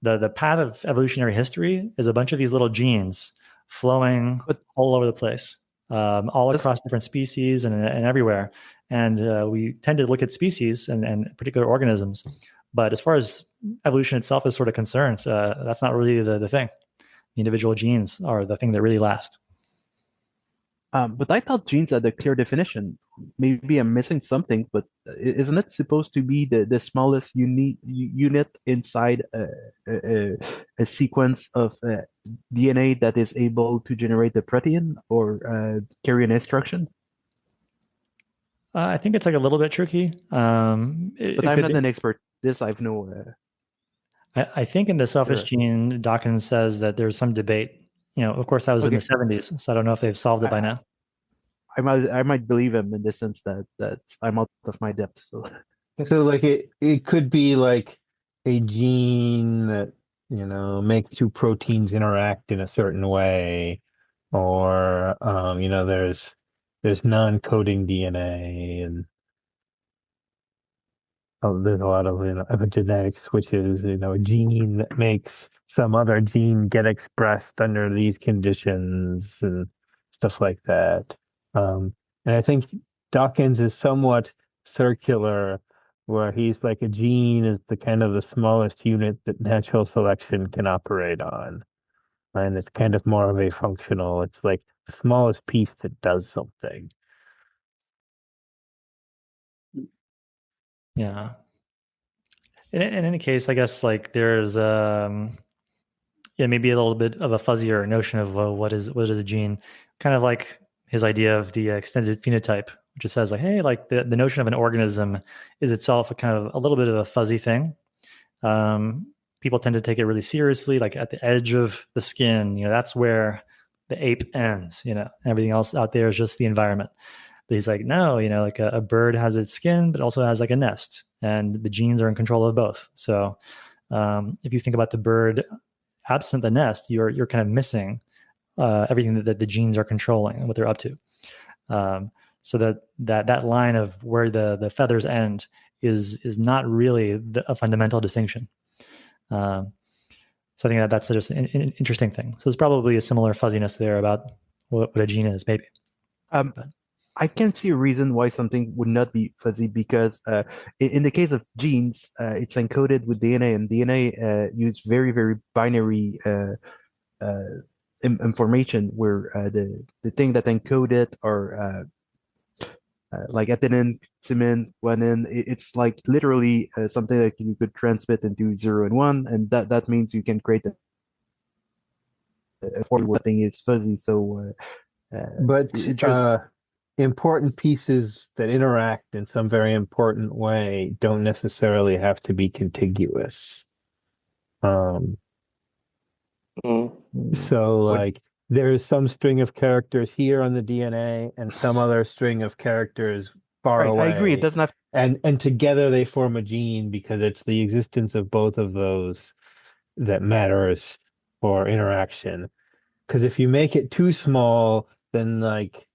the path of evolutionary history is a bunch of these little genes flowing all over the place, all across different species and everywhere. And we tend to look at species and particular organisms. But as far as evolution itself is sort of concerned, that's not really the thing. The individual genes are the thing that really last. But I thought genes had a clear definition. Maybe I'm missing something, but isn't it supposed to be the smallest unit inside a sequence of DNA that is able to generate a protein or carry an instruction? I think it's like a little bit tricky. But I'm not an expert. This I've no. I think in the selfish gene, Dawkins says that there's some debate. Of course, that was in the 70s, so I don't know if they've solved it by now. I might believe him in the sense that I'm out of my depth. So like it could be like a gene that makes two proteins interact in a certain way, or there's non-coding DNA, and there's a lot of epigenetic switches. A gene that makes some other gene get expressed under these conditions and stuff like that. And I think Dawkins is somewhat circular, where he's like, a gene is the kind of the smallest unit that natural selection can operate on. And it's kind of more of a functional, it's like the smallest piece that does something. Yeah. In any case, I guess, like, there's maybe a little bit of a fuzzier notion of what is a gene, kind of like his idea of the extended phenotype, which just says, like, hey, like the notion of an organism is itself a kind of a little bit of a fuzzy thing. People tend to take it really seriously, like at the edge of the skin, that's where the ape ends, and everything else out there is just the environment. But he's like, no, like a bird has its skin, but also has like a nest, and the genes are in control of both. So if you think about the bird absent the nest, you're kind of missing everything that the genes are controlling and what they're up to. So that line of where the feathers end is not really a fundamental distinction. So I think that's just an interesting thing. So there's probably a similar fuzziness there about what a gene is, maybe. I can't see a reason why something would not be fuzzy, because in the case of genes, it's encoded with DNA, and DNA use very, very binary information, where the thing that encode it are like adenine, thymine, guanine. It's like literally something that you could transmit into 0 and 1, and that means you can create a form where thing is fuzzy. So, but important pieces that interact in some very important way don't necessarily have to be contiguous. So like there's some string of characters here on the DNA and some other string of characters far away. I agree. It doesn't have and together they form a gene, because it's the existence of both of those that matters for interaction. Because if you make it too small, then like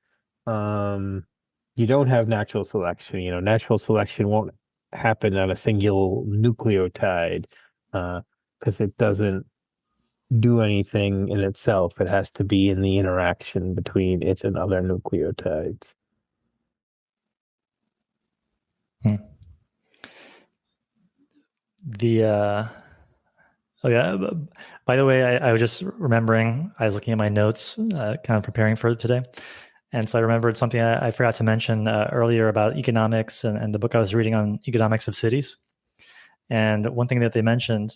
you don't have natural selection. Natural selection won't happen on a single nucleotide because it doesn't do anything in itself. It has to be in the interaction between it and other nucleotides. By the way, I was just remembering, I was looking at my notes, kind of preparing for today. And so I remembered something I forgot to mention earlier about economics and the book I was reading on economics of cities. And one thing that they mentioned,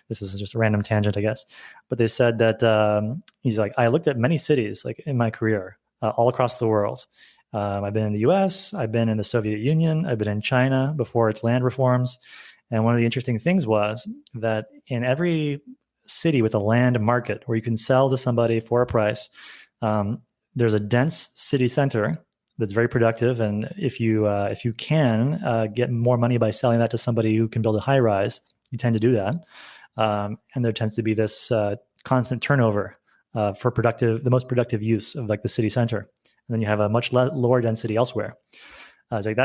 this is just a random tangent, I guess, but they said that he's like, I looked at many cities like in my career, all across the world. I've been in the US, I've been in the Soviet Union, I've been in China before its land reforms. And one of the interesting things was that in every city with a land market where you can sell to somebody for a price, there's a dense city center that's very productive, and if you can get more money by selling that to somebody who can build a high rise, you tend to do that. And there tends to be this constant turnover for the most productive use of like the city center, and then you have a much lower density elsewhere. It's like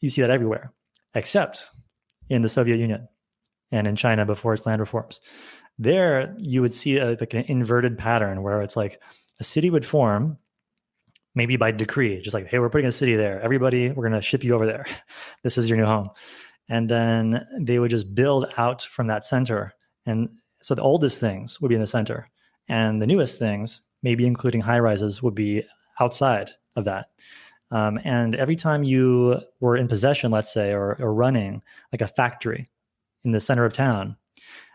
you see that everywhere, except in the Soviet Union and in China before its land reforms. There, you would see like an inverted pattern where it's like a city would form maybe by decree, just like, hey, we're putting a city there. Everybody, we're going to ship you over there. This is your new home. And then they would just build out from that center. And so the oldest things would be in the center. And the newest things, maybe including high rises, would be outside of that. And every time you were in possession, let's say, or running like a factory in the center of town,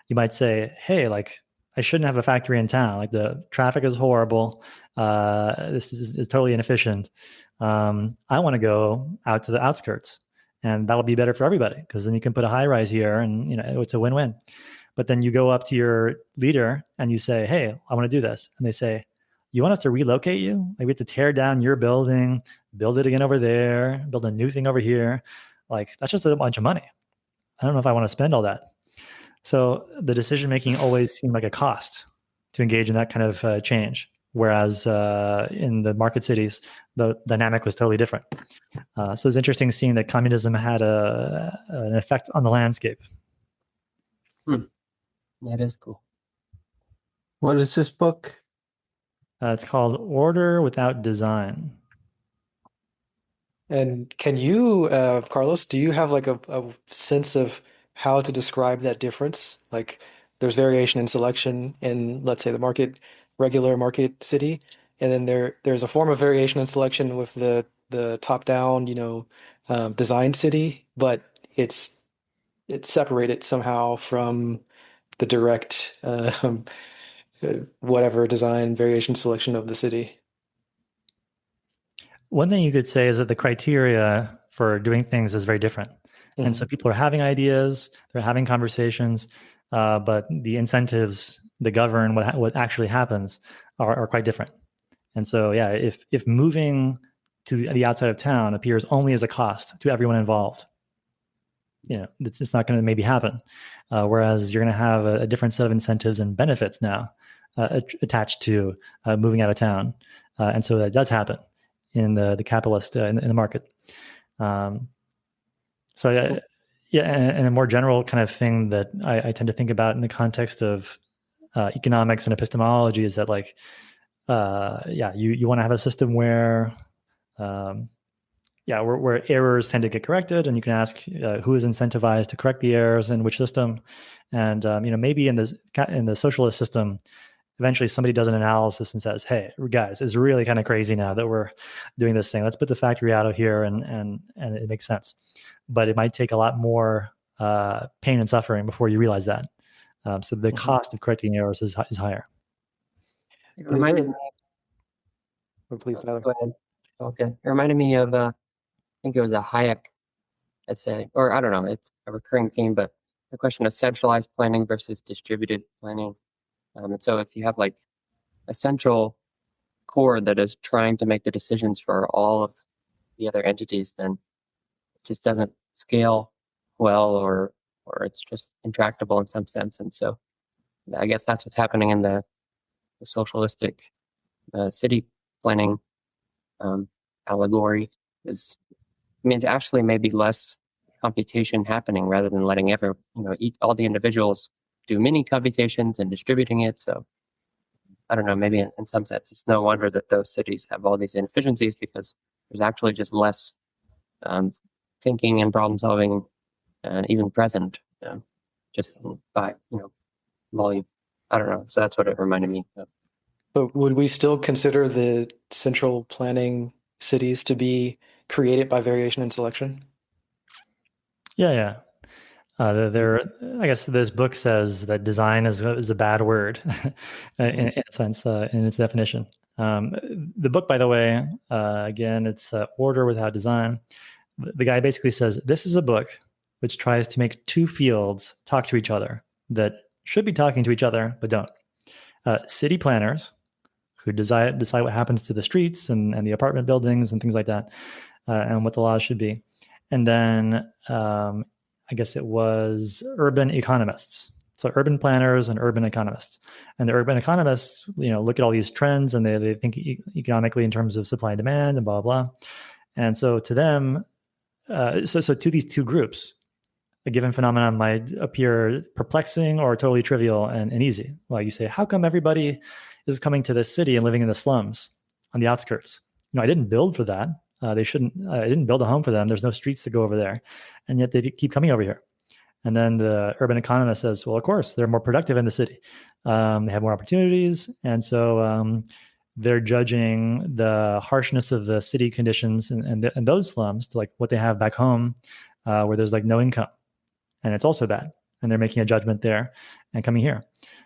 you might say, hey, like, I shouldn't have a factory in town. Like the traffic is horrible. This is totally inefficient. I want to go out to the outskirts, and that'll be better for everybody because then you can put a high rise here, and it's a win-win. But then you go up to your leader and you say, "Hey, I want to do this," and they say, "You want us to relocate you? Like we have to tear down your building, build it again over there, build a new thing over here. Like that's just a bunch of money. I don't know if I want to spend all that." So the decision making always seemed like a cost to engage in that kind of change. Whereas in the market cities, the dynamic was totally different. So it's interesting seeing that communism had an effect on the landscape. That is cool. What is this book? It's called Order Without Design. And can you, Carlos, do you have like a sense of how to describe that difference? Like there's variation in selection in, let's say, the regular market city, and then there's a form of variation in selection with the top-down, design city, but it's separated somehow from the direct whatever design variation selection of the city. One thing you could say is that the criteria for doing things is very different. Mm-hmm. And so people are having ideas, they're having conversations, but the incentives that govern what actually happens are quite different. And so, yeah, if moving to the outside of town appears only as a cost to everyone involved, it's not going to maybe happen. Whereas you're going to have a different set of incentives and benefits now attached to moving out of town. And so that does happen in the capitalist in the market. And a more general kind of thing that I tend to think about in the context of economics and epistemology is that like, you want to have a system where, where errors tend to get corrected, and you can ask who is incentivized to correct the errors in which system, and maybe in the socialist system, eventually somebody does an analysis and says, hey, guys, it's really kind of crazy now that we're doing this thing. Let's put the factory out of here, and it makes sense. But it might take a lot more pain and suffering before you realize that. So the cost of correcting errors is higher. It reminded me. Oh, please, Tyler. Go ahead. Okay. It reminded me of, I think it was a Hayek essay, or I don't know, it's a recurring theme, but the question of centralized planning versus distributed planning. And so if you have like a central core that is trying to make the decisions for all of the other entities, then it just doesn't scale well, or it's just intractable in some sense. And so I guess that's what's happening in the socialistic city planning allegory. It's actually maybe less computation happening rather than letting all the individuals do mini computations and distributing it. So I don't know, maybe in some sense, it's no wonder that those cities have all these inefficiencies, because there's actually just less thinking and problem solving, even present, just by volume. I don't know. So that's what it reminded me of. But would we still consider the central planning cities to be created by variation and selection? Yeah. I guess this book says that design is a bad word in a sense, in its definition. The book, by the way, again, it's Order Without Design. The guy basically says this is a book which tries to make two fields talk to each other that should be talking to each other but don't. City planners who decide what happens to the streets and the apartment buildings and things like that, and what the laws should be. And then I guess it was urban economists. So urban planners and urban economists. And the urban economists, look at all these trends and they think economically in terms of supply and demand and blah, blah. And so to them, so to these two groups, a given phenomenon might appear perplexing or totally trivial and easy. Like you say, how come everybody is coming to this city and living in the slums on the outskirts? I didn't build for that. They shouldn't. I didn't build a home for them. There's no streets to go over there, and yet they keep coming over here. And then the urban economist says, well, of course, they're more productive in the city. They have more opportunities, and so they're judging the harshness of the city conditions and those slums to like what they have back home, where there's like no income, and it's also bad. And they're making a judgment there and coming here.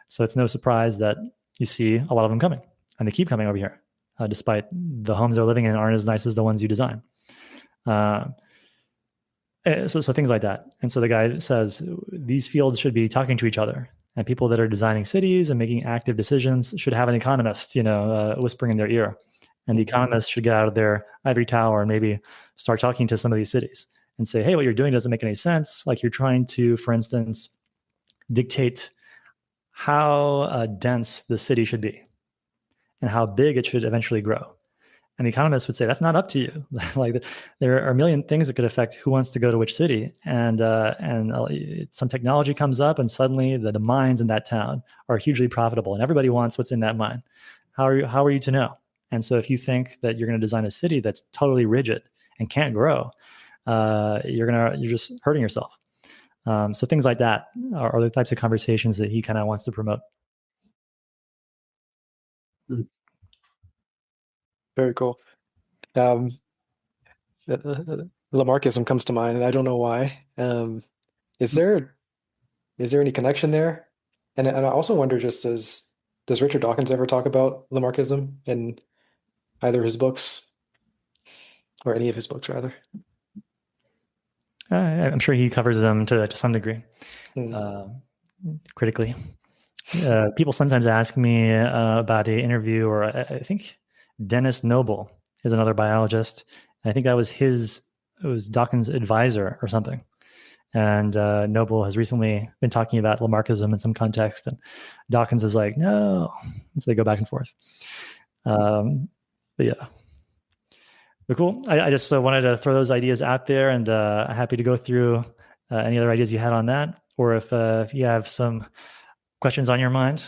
So it's no surprise that you see a lot of them coming, and they keep coming over here. Despite the homes they're living in aren't as nice as the ones you design. So things like that. And so the guy says these fields should be talking to each other, and people that are designing cities and making active decisions should have an economist, whispering in their ear. And the economists should get out of their ivory tower and maybe start talking to some of these cities and say, hey, what you're doing doesn't make any sense. Like you're trying to, for instance, dictate how dense the city should be and how big it should eventually grow. And the economists would say, that's not up to you. Like there are a million things that could affect who wants to go to which city. And some technology comes up and suddenly the mines in that town are hugely profitable and everybody wants what's in that mine. How are you to know? And so if you think that you're going to design a city that's totally rigid and can't grow, you're just hurting yourself. So things like that are the types of conversations that he kind of wants to promote. Very cool. Lamarckism comes to mind, and I don't know why. Is there any connection there? And I also wonder, does Richard Dawkins ever talk about Lamarckism in either his books or any of his books, rather? I'm sure he covers them to some degree, critically. People sometimes ask me about an interview, or I think Dennis Noble is another biologist. And I think that was it was Dawkins' advisor or something. And Noble has recently been talking about Lamarckism in some context. And Dawkins is like, no. So they go back and forth. But yeah. But cool. I just wanted to throw those ideas out there, and I'm happy to go through any other ideas you had on that, or if you have some questions on your mind.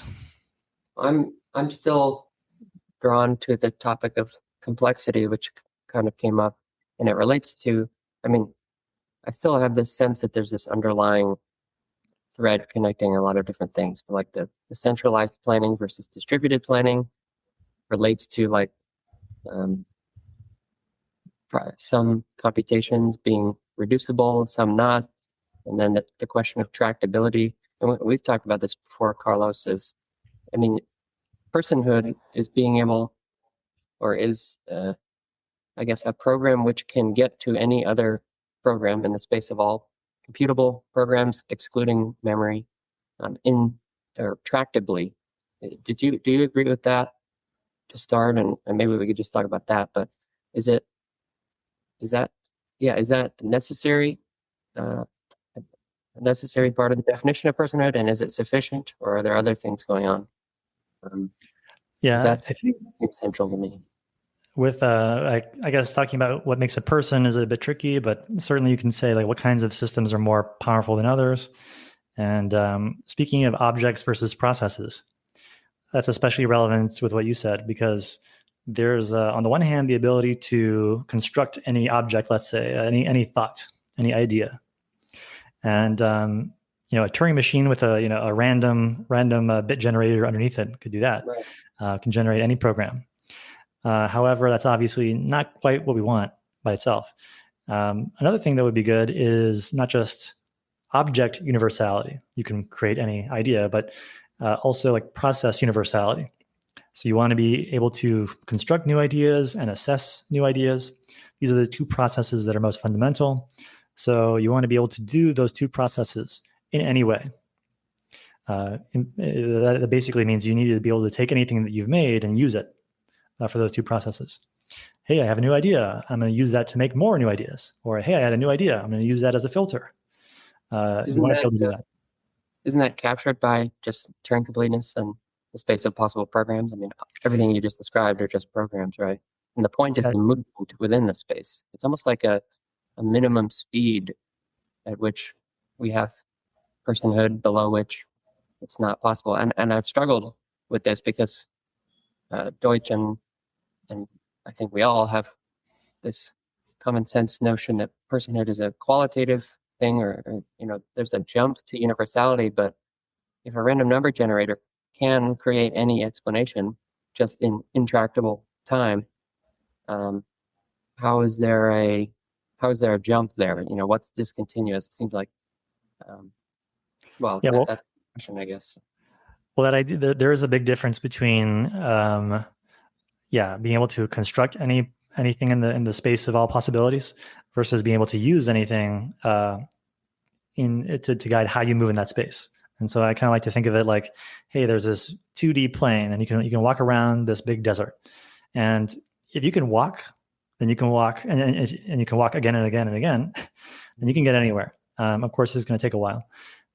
I'm still drawn to the topic of complexity, which kind of came up, and it relates to, I still have this sense that there's this underlying thread connecting a lot of different things, but like the centralized planning versus distributed planning relates to like some computations being reducible, some not, and then the question of tractability. And we've talked about this before, Carlos, personhood is being able, or is, I guess, a program which can get to any other program in the space of all computable programs, excluding memory, or tractably. Do you agree with that to start? And maybe we could just talk about that. But is that necessary? A necessary part of the definition of personhood, and is it sufficient, or are there other things going on? That seems central to me. With I guess talking about what makes a person is a bit tricky, but certainly you can say like what kinds of systems are more powerful than others. And speaking of objects versus processes, that's especially relevant with what you said, because there's on the one hand the ability to construct any object, let's say any thought, any idea, and a Turing machine with a random bit generator underneath it could do that. Right. Can generate any program. However, that's obviously not quite what we want by itself. Another thing that would be good is not just object universality. You can create any idea, but also like process universality. So you want to be able to construct new ideas and assess new ideas. These are the two processes that are most fundamental. So you want to be able to do those two processes in any way. That basically means you need to be able to take anything that you've made and use it for those two processes. Hey, I have a new idea. I'm going to use that to make more new ideas. Or, hey, I had a new idea. I'm going to use that as a filter. You want to be able to do that. Isn't that captured by just Turing completeness and the space of possible programs? I mean, everything you just described are just programs, right? And the point is the movement within the space. It's almost like a minimum speed at which we have personhood, below which it's not possible. And I've struggled with this because Deutsch and I think we all have this common sense notion that personhood is a qualitative thing, or there's a jump to universality. But if a random number generator can create any explanation just in intractable time, how is there a jump there? What's discontinuous? It seems like, that's the question, I guess. Well, there is a big difference between, being able to construct anything in the space of all possibilities versus being able to use anything to guide how you move in that space. And so I kind of like to think of it like, hey, there's this 2D plane, and you can walk around this big desert, and if you can walk, then you can walk, and you can walk again and again and again, then you can get anywhere. Of course, it's going to take a while.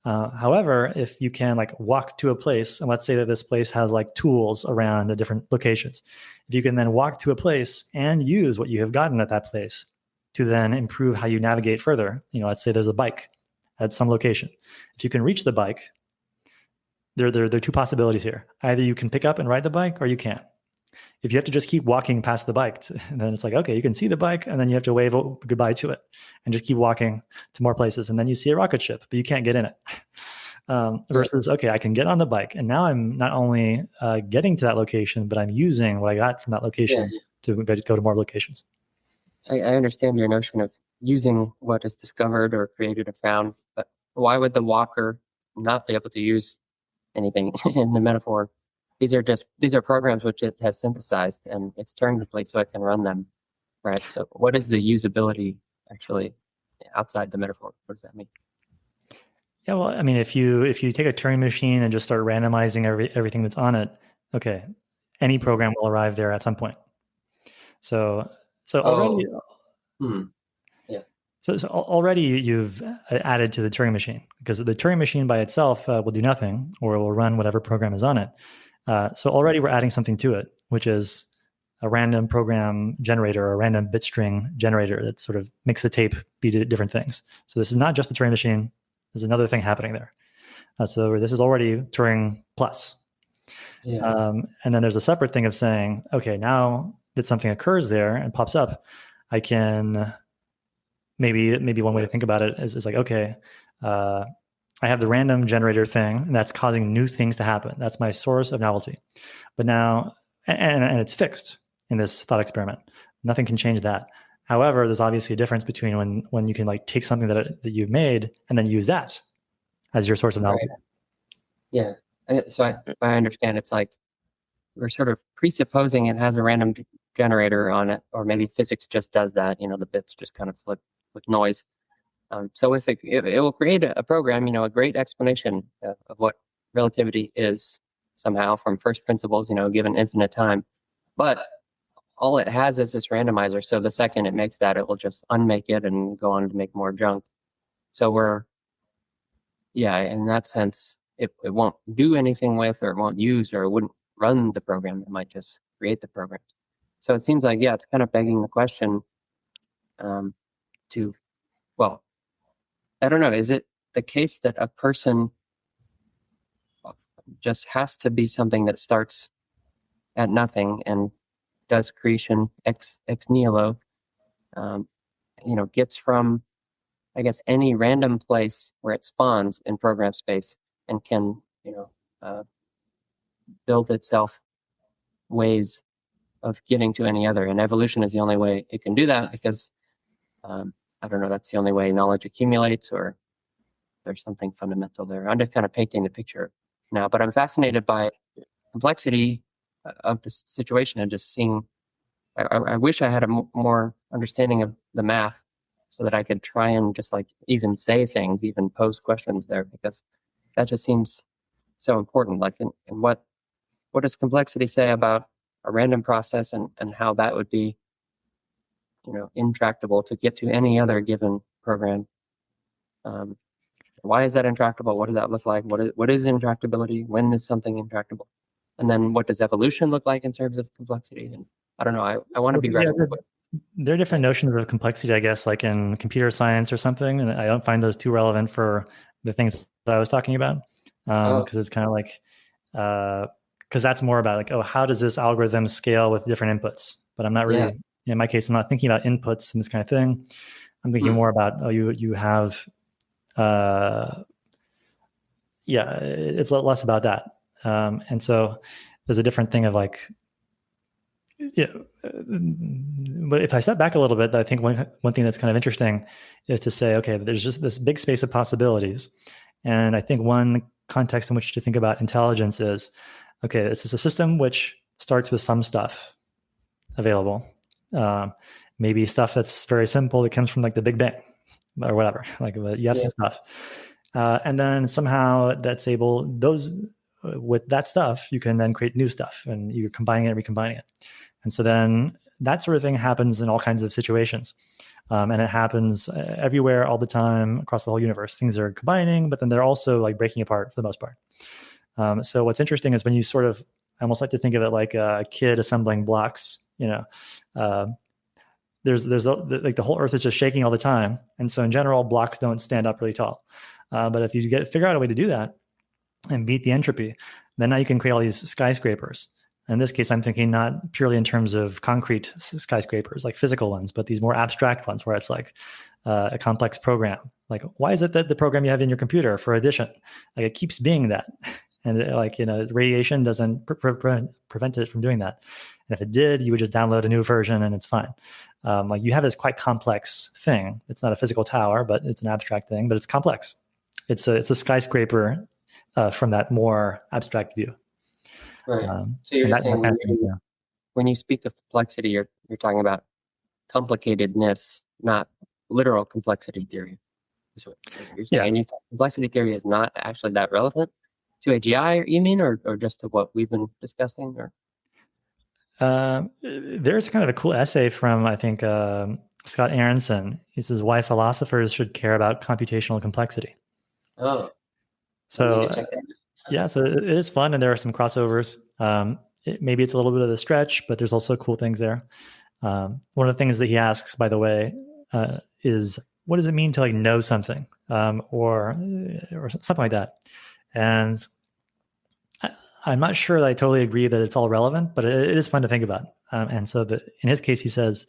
However, if you can like walk to a place, and let's say that this place has like tools around the different locations, if you can then walk to a place and use what you have gotten at that place to then improve how you navigate further, let's say there's a bike at some location. If you can reach the bike, there are two possibilities here. Either you can pick up and ride the bike, or you can't. If you have to just keep walking past the bike, then it's like, okay, you can see the bike, and then you have to wave goodbye to it and just keep walking to more places. And then you see a rocket ship, but you can't get in it. Versus, okay, I can get on the bike, and now I'm not only getting to that location, but I'm using what I got from that location to go to more locations. I understand your notion of using what is discovered or created or found, but why would the walker not be able to use anything in the metaphor? These are programs which it has synthesized, and it's Turing complete, so I can run them, right? So what is the usability actually outside the metaphor? What does that mean? Yeah, well, I mean, if you take a Turing machine and just start randomizing everything that's on it, okay, any program will arrive there at some point. So already, So already you've added to the Turing machine, because the Turing machine by itself will do nothing, or it will run whatever program is on it. So already we're adding something to it, which is a random program generator or a random bit string generator that sort of makes the tape be different things. So this is not just the Turing machine. There's another thing happening there. So this is already Turing plus. Yeah. And then there's a separate thing of saying, okay, now that something occurs there and pops up, I can... Maybe one way to think about it is like, okay, I have the random generator thing, and that's causing new things to happen. That's my source of novelty. But now, and it's fixed in this thought experiment. Nothing can change that. However, there's obviously a difference between when you can like take something that you've made and then use that as your source of novelty. Right. Yeah. So I understand it's like we're sort of presupposing it has a random generator on it, or maybe physics just does that. The bits just kind of flip with noise. So if it will create a program, a great explanation of what relativity is somehow from first principles, given infinite time. But all it has is this randomizer. So the second it makes that, it will just unmake it and go on to make more junk. So in that sense, it won't do anything with, or it won't use, or it wouldn't run the program. It might just create the program. So it seems like, it's kind of begging the question I don't know, is it the case that a person just has to be something that starts at nothing and does creation ex nihilo, gets from I guess, any random place where it spawns in program space and can, build itself ways of getting to any other. And evolution is the only way it can do that because, I don't know, that's the only way knowledge accumulates, or there's something fundamental there. I'm just kind of painting the picture now, but I'm fascinated by complexity of this situation and just seeing. I wish I had a more understanding of the math so that I could try and just like even say things, even pose questions there, because that just seems so important. Like, in what does complexity say about a random process, and how that would be, intractable to get to any other given program? Why is that intractable? What does that look like? What is intractability? When is something intractable? And then what does evolution look like in terms of complexity? And I don't know. I want to be graduate. There are different notions of complexity, I guess, like in computer science or something, and I don't find those too relevant for the things that I was talking about, because it's kind of like, because that's more about like, oh, how does this algorithm scale with different inputs? But I'm not really, in my case, I'm not thinking about inputs and this kind of thing. I'm thinking more about, oh, you have, it's less about that. And so there's a different thing of like, but if I step back a little bit, I think one thing that's kind of interesting is to say, okay, there's just this big space of possibilities. And I think one context in which to think about intelligence is, okay, this is a system which starts with some stuff available. Maybe stuff that's very simple that comes from like the Big Bang or whatever, like you have some stuff. And then somehow that's with that stuff, you can then create new stuff and you're combining it and recombining it. And so then that sort of thing happens in all kinds of situations. And it happens everywhere all the time across the whole universe. Things are combining, but then they're also like breaking apart for the most part. So what's interesting is when you sort of, I almost like to think of it like a kid assembling blocks, there's like the whole earth is just shaking all the time. And so in general, blocks don't stand up really tall. But if you figure out a way to do that and beat the entropy, then now you can create all these skyscrapers. In this case, I'm thinking not purely in terms of concrete skyscrapers, like physical ones, but these more abstract ones where it's like a complex program. Like, why is it that the program you have in your computer for addition, like it keeps being that? And radiation doesn't prevent it from doing that. And if it did, you would just download a new version and it's fine. Like you have this quite complex thing. It's not a physical tower, but it's an abstract thing, but it's complex. It's a skyscraper from that more abstract view. Right. So you're just saying when you speak of complexity, you're talking about complicatedness, not literal complexity theory. Is what you're saying. And you think complexity theory is not actually that relevant to AGI, you mean, or just to what we've been discussing? Or there's kind of a cool essay from, I think, Scott Aronson. He says, why philosophers should care about computational complexity. Oh. So so it is fun, and there are some crossovers. Maybe it's a little bit of a stretch, but there's also cool things there. One of the things that he asks, by the way, is what does it mean to like know something, or something like that? And I'm not sure that I totally agree that it's all relevant, but it is fun to think about. And so in his case, he says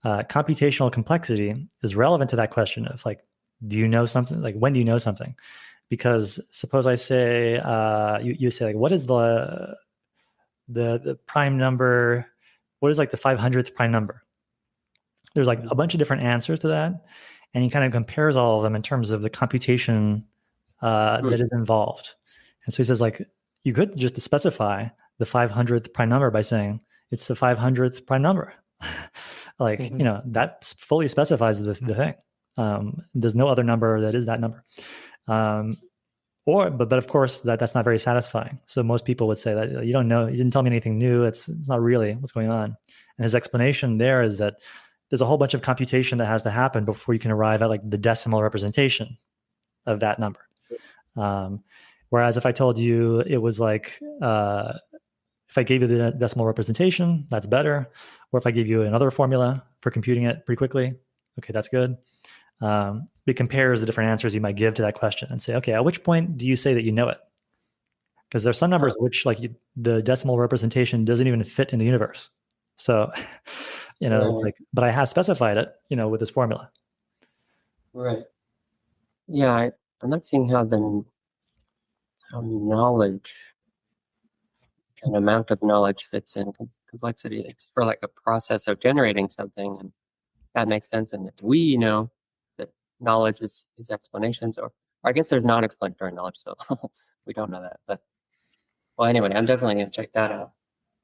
computational complexity is relevant to that question of like, do you know something? Like, when do you know something? Because suppose I say, you say like, what is the prime number? What is like the 500th prime number? There's like a bunch of different answers to that. And he kind of compares all of them in terms of the computation that is involved. And so he says like, you could just specify the 500th prime number by saying it's the 500th prime number. Like, that fully specifies the thing. There's no other number that is that number. But of course that's not very satisfying. So most people would say that you don't know, you didn't tell me anything new. It's not really what's going on. And his explanation there is that there's a whole bunch of computation that has to happen before you can arrive at like the decimal representation of that number. Whereas if I told you it was like, if I gave you the decimal representation, that's better. Or if I gave you another formula for computing it pretty quickly, okay, that's good. It compares the different answers you might give to that question and say, okay, at which point do you say that you know it? Because there's some numbers which like the decimal representation doesn't even fit in the universe. So, it's like, but I have specified it, with this formula. Right. Yeah, I'm not seeing how knowledge, an amount of knowledge fits in complexity. It's for like a process of generating something, and that makes sense. And if we know that knowledge is explanations, or I guess there's non-explanatory knowledge, so we don't know that. But well, anyway, I'm definitely going to check that out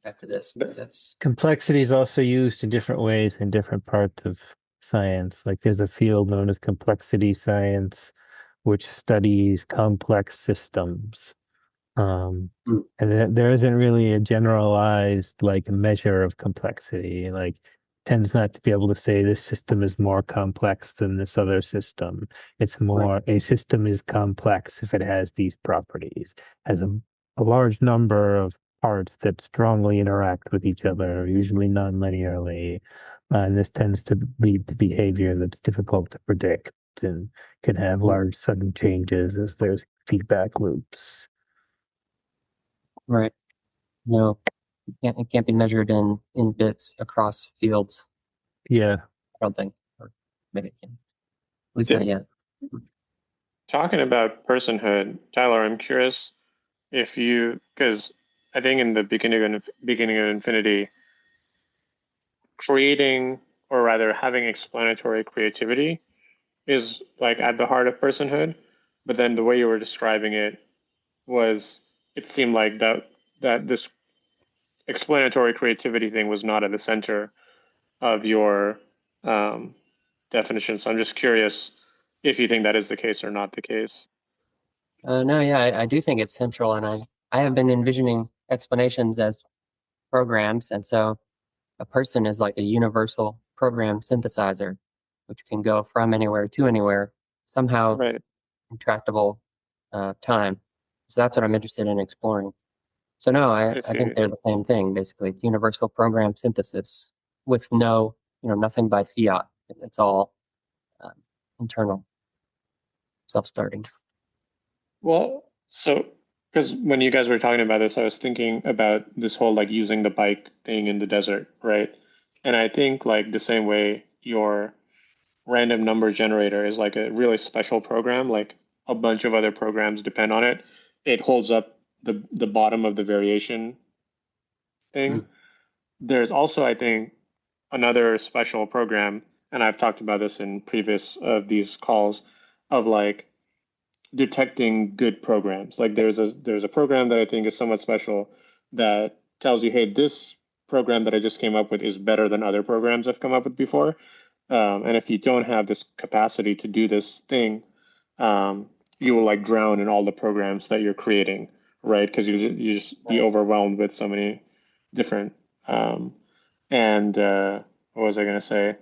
after this. That's Complexity is also used in different ways in different parts of science. Like there's a field known as complexity science, which studies complex systems. Mm. And there isn't really a generalized like measure of complexity. Like tends not to be able to say this system is more complex than this other system. It's more a system is complex if it has these properties, has a large number of parts that strongly interact with each other, usually non-linearly. And this tends to lead to behavior that's difficult to predict and can have large sudden changes as there's feedback loops. right. No, it can't be measured in bits across fields. Yeah. I don't think, or maybe it can. At least not yet. Talking about personhood, Tyler, I'm curious if you, because I think in the beginning of Infinity, creating, or rather having explanatory creativity is like at the heart of personhood. But then the way you were describing it was, it seemed like that this explanatory creativity thing was not at the center of your definition. So I'm just curious if you think that is the case or not the case. No, yeah, I do think it's central, and I have been envisioning explanations as programs, and so a person is like a universal program synthesizer, which can go from anywhere to anywhere, somehow Right. intractable time. So that's what I'm interested in exploring. So no, I think they're the same thing, basically. It's universal program synthesis with nothing by fiat. It's all internal, self-starting. Well, so because when you guys were talking about this, I was thinking about this whole like using the bike thing in the desert, right? And I think like the same way your random number generator is like a really special program, like a bunch of other programs depend on it. It holds up the bottom of the variation thing. There's also, I think, another special program, and I've talked about this in previous of these calls, of like detecting good programs. Like there's a program that I think is somewhat special that tells you, hey, this program that I just came up with is better than other programs I've come up with before. And if you don't have this capacity to do this thing, you will like drown in all the programs that you're creating, right? Because you just be overwhelmed with so many different. And what was I going to say?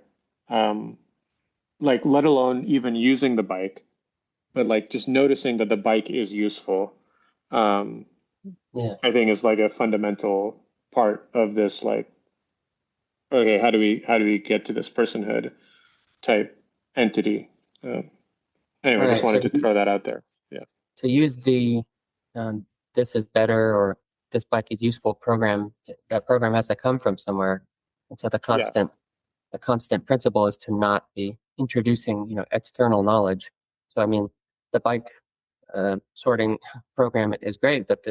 Like, let alone even using the bike, but like just noticing that the bike is useful, I think is like a fundamental part of this. Like, okay, how do we get to this personhood type entity? Anyway, I just wanted to throw that out there. Yeah. To use the this is better or this bike is useful program, that program has to come from somewhere, and so the constant principle is to not be introducing external knowledge. So I mean, the bike sorting program is great, but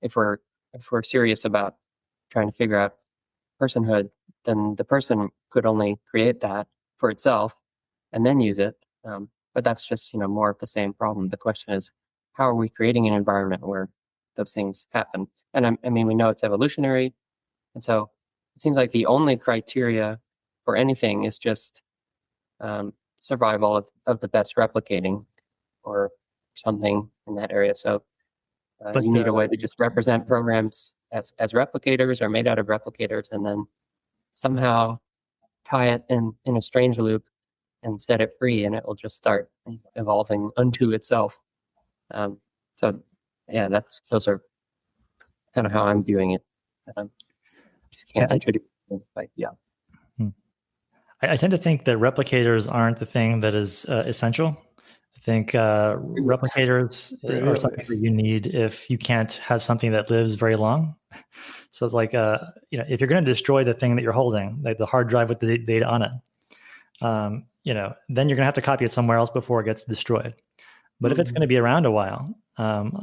if we're serious about trying to figure out personhood, then the person could only create that for itself and then use it. But that's just more of the same problem. The question is, how are we creating an environment where those things happen? And I mean, we know it's evolutionary, and so it seems like the only criteria for anything is just survival of the best replicating, or something in that area. So you need a way to just represent programs as replicators or made out of replicators, and then somehow tie it in a strange loop and set it free, and it will just start evolving unto itself. So yeah, those are kind of how I'm viewing it. Just can't introduce it, but yeah. I tend to think that replicators aren't the thing that is essential. I think replicators are something that you need if you can't have something that lives very long. So it's like, if you're going to destroy the thing that you're holding, like the hard drive with the data on it, then you're going to have to copy it somewhere else before it gets destroyed. But if it's going to be around a while,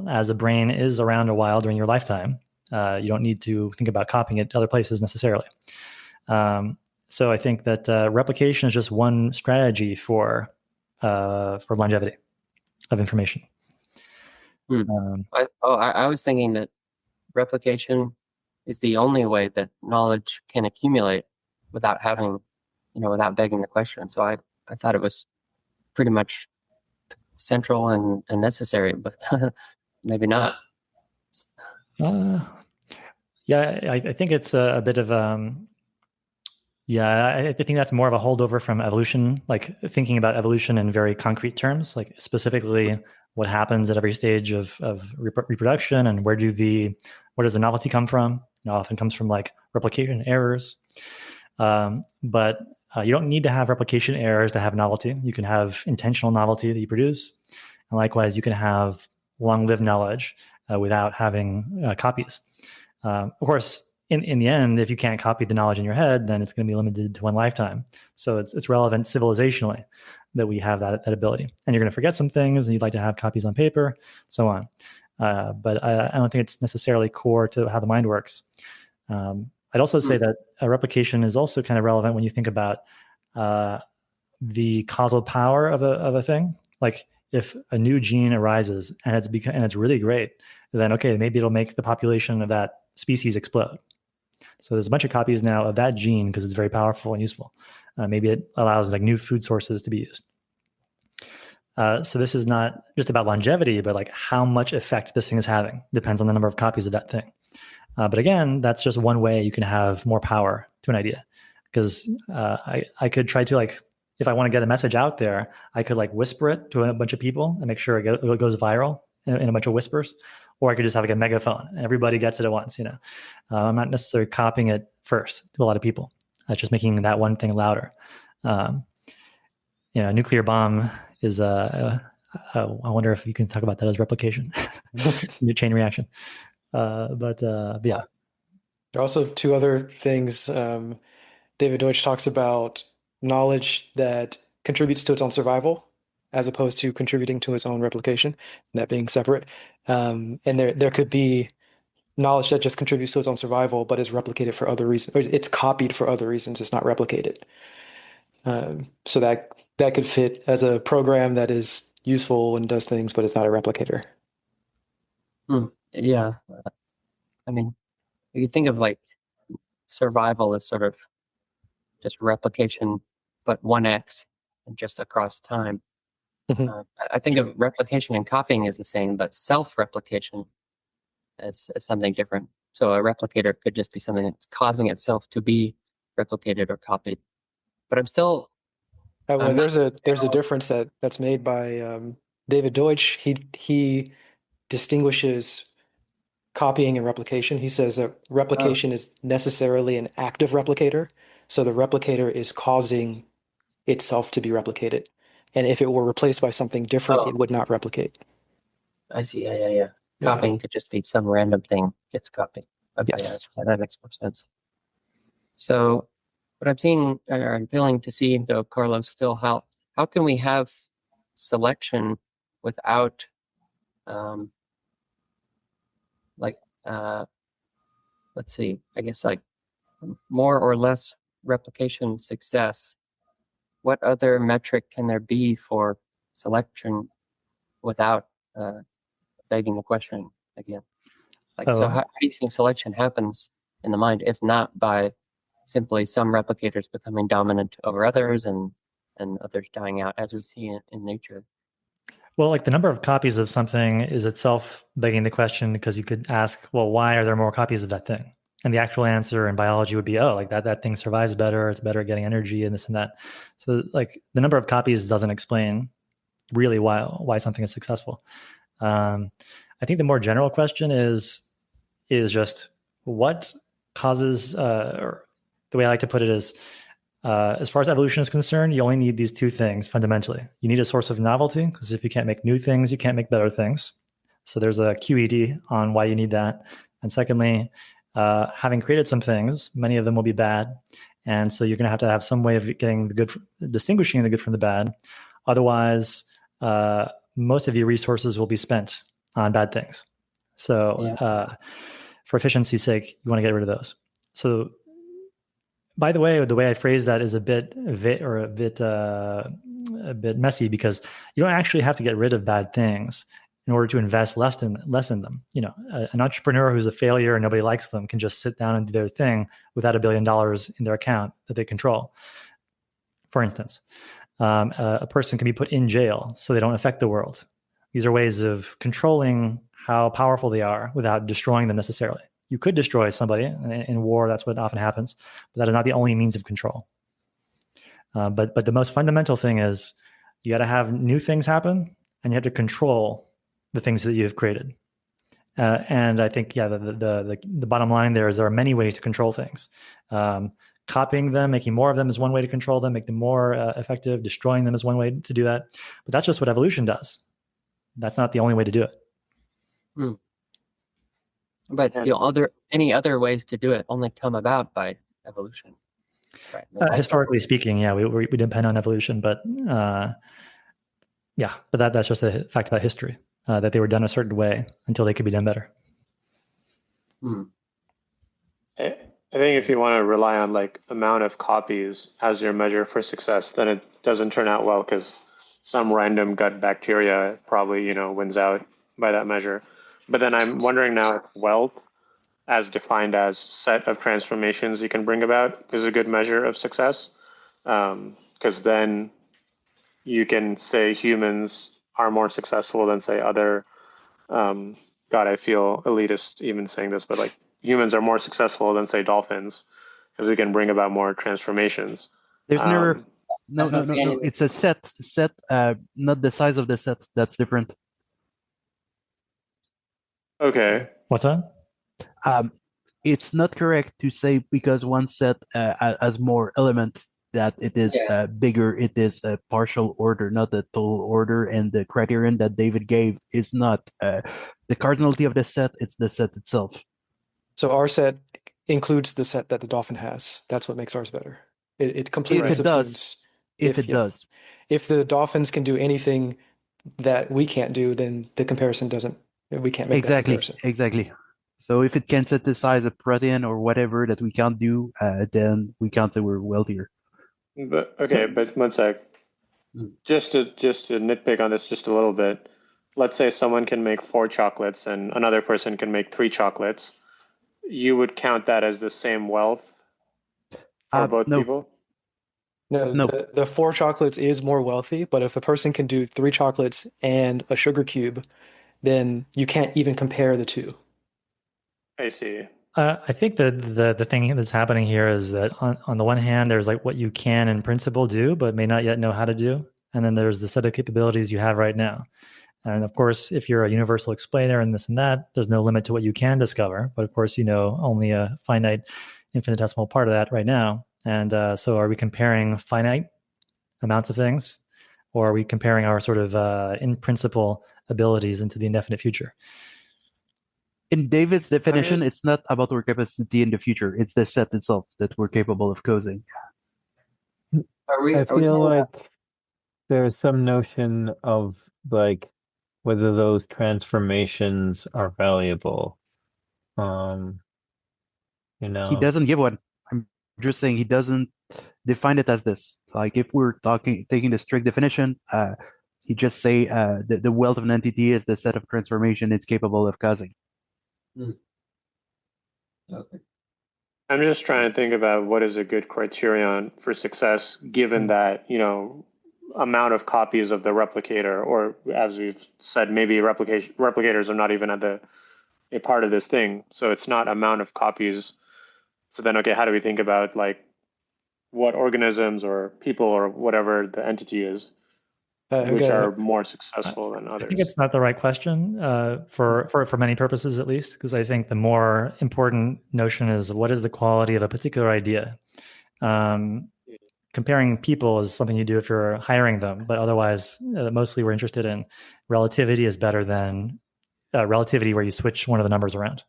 as a brain is around a while during your lifetime, you don't need to think about copying it to other places necessarily. So I think that replication is just one strategy for longevity of information. I was thinking that replication is the only way that knowledge can accumulate without having, without begging the question. So I thought it was pretty much central and necessary, but maybe not. Yeah, I think it's a bit of I think that's more of a holdover from evolution, like thinking about evolution in very concrete terms, like specifically what happens at every stage of reproduction and where does the novelty come from? It often comes from like replication errors. But you don't need to have replication errors to have novelty. You can have intentional novelty that you produce. And likewise, you can have long-lived knowledge without having copies. Of course, in the end, if you can't copy the knowledge in your head, then it's going to be limited to one lifetime. So it's relevant civilizationally that we have that ability. And you're going to forget some things, and you'd like to have copies on paper, so on. But I don't think it's necessarily core to how the mind works. I'd also say that replication is also kind of relevant when you think about the causal power of a thing. Like if a new gene arises and it's really great, then okay, maybe it'll make the population of that species explode. So there's a bunch of copies now of that gene because it's very powerful and useful. Maybe it allows like new food sources to be used. So this is not just about longevity, but like how much effect this thing is having depends on the number of copies of that thing. But again, that's just one way you can have more power to an idea. Because I could try to like, if I want to get a message out there, I could like whisper it to a bunch of people and make sure it goes viral in a bunch of whispers. Or I could just have like a megaphone and everybody gets it at once, I'm not necessarily copying it first to a lot of people. Just making that one thing louder. A nuclear bomb is I wonder if you can talk about that as replication, new chain reaction. But yeah. There are also two other things. David Deutsch talks about knowledge that contributes to its own survival as opposed to contributing to its own replication, that being separate. And there could be knowledge that just contributes to its own survival, but is replicated for other reasons, or it's copied for other reasons. It's not replicated. So that could fit as a program that is useful and does things, but it's not a replicator. Yeah. I mean, you can think of like survival as sort of just replication, but 1x and just across time. I think of replication and copying as the same, but self-replication as something different. So a replicator could just be something that's causing itself to be replicated or copied. But I'm still... Well, there's a difference that's made by David Deutsch. He distinguishes copying and replication. He says that replication is necessarily an active replicator. So the replicator is causing itself to be replicated. And if it were replaced by something different, it would not replicate. I see. Yeah. Copying could just be some random thing gets copied. Okay, yes. That makes more sense. So what I'm seeing, or I'm feeling to see, though, Carlos, still how can we have selection without let's see, I guess like more or less replication success? What other metric can there be for selection without begging the question again? So how do you think selection happens in the mind, if not by simply some replicators becoming dominant over others and others dying out, as we see in nature? Well, like the number of copies of something is itself begging the question, because you could ask, well, why are there more copies of that thing? And the actual answer in biology would be, like that thing survives better, it's better at getting energy and this and that. So like the number of copies doesn't explain really why something is successful. I think the more general question is just what causes, or the way I like to put it is, as far as evolution is concerned, you only need these two things fundamentally. You need a source of novelty, because if you can't make new things, you can't make better things. So there's a QED on why you need that. And secondly, having created some things, many of them will be bad. And so you're going to have some way of getting distinguishing the good from the bad. Otherwise, most of your resources will be spent on bad things. So for efficiency's sake, you want to get rid of those. So by the way I phrase that is a bit messy, because you don't actually have to get rid of bad things in order to invest less in them. An entrepreneur who's a failure and nobody likes them can just sit down and do their thing without $1 billion in their account that they control. For instance, a person can be put in jail so they don't affect the world. These are ways of controlling how powerful they are without destroying them necessarily. You could destroy somebody in war. That's what often happens, but that is not the only means of control. But the most fundamental thing is you got to have new things happen, and you have to control the things that you have created. And I think, the bottom line there is there are many ways to control things. Copying them, making more of them is one way to control them, make them more effective. Destroying them is one way to do that. But that's just what evolution does. That's not the only way to do it. But any other ways to do it only come about by evolution. Right. Historically speaking, we depend on evolution, but that's just a fact about history, that they were done a certain way until they could be done better. I think if you want to rely on like amount of copies as your measure for success, then it doesn't turn out well, because some random gut bacteria probably, wins out by that measure. But then I'm wondering now if wealth, as defined as set of transformations you can bring about, is a good measure of success. Because then you can say humans are more successful than, say, other, God, I feel elitist even saying this, but like humans are more successful than, say, dolphins, because we can bring about more transformations. There's never... No. It's a set, not the size of the set. That's different. Okay. What's that? It's not correct to say because one set has more elements that it is bigger. It is a partial order, not a total order. And the criterion that David gave is not the cardinality of the set. It's the set itself. So our set includes the set that the dolphin has. That's what makes ours better. It completely subsumes. If it does. If the dolphins can do anything that we can't do, then the comparison doesn't. We can't make that comparison. Exactly. So if it can synthesize a protein or whatever that we can't do, then we can't say we're wealthier. But one sec. Just to nitpick on this just a little bit. Let's say someone can make 4 chocolates and another person can make 3 chocolates. You would count that as the same wealth for both people? No. The 4 chocolates is more wealthy, but if a person can do 3 chocolates and a sugar cube, then you can't even compare the two. I see. I think the thing that's happening here is that on the one hand, there's like what you can in principle do, but may not yet know how to do. And then there's the set of capabilities you have right now. And of course, if you're a universal explainer and this and that, there's no limit to what you can discover. But of course, only a finite, infinitesimal part of that right now. And so are we comparing finite amounts of things, or are we comparing our sort of in principle abilities into the indefinite future? In David's definition, it's not about our capacity in the future. It's the set itself that we're capable of causing. I feel like there's some notion of like whether those transformations are valuable. He doesn't give one. I'm just saying he doesn't define it as this. Like if we're taking the strict definition, he just say the wealth of an entity is the set of transformation it's capable of causing. Okay. I'm just trying to think about what is a good criterion for success, given that, amount of copies of the replicator, or as we've said, maybe replicators are not even at a part of this thing. So it's not amount of copies. So then, okay, how do we think about like what organisms or people or whatever the entity is, which are more successful than others? I think it's not the right question for many purposes, at least, because I think the more important notion is what is the quality of a particular idea. Comparing people is something you do if you're hiring them, but otherwise, mostly we're interested in relativity is better than relativity where you switch one of the numbers around.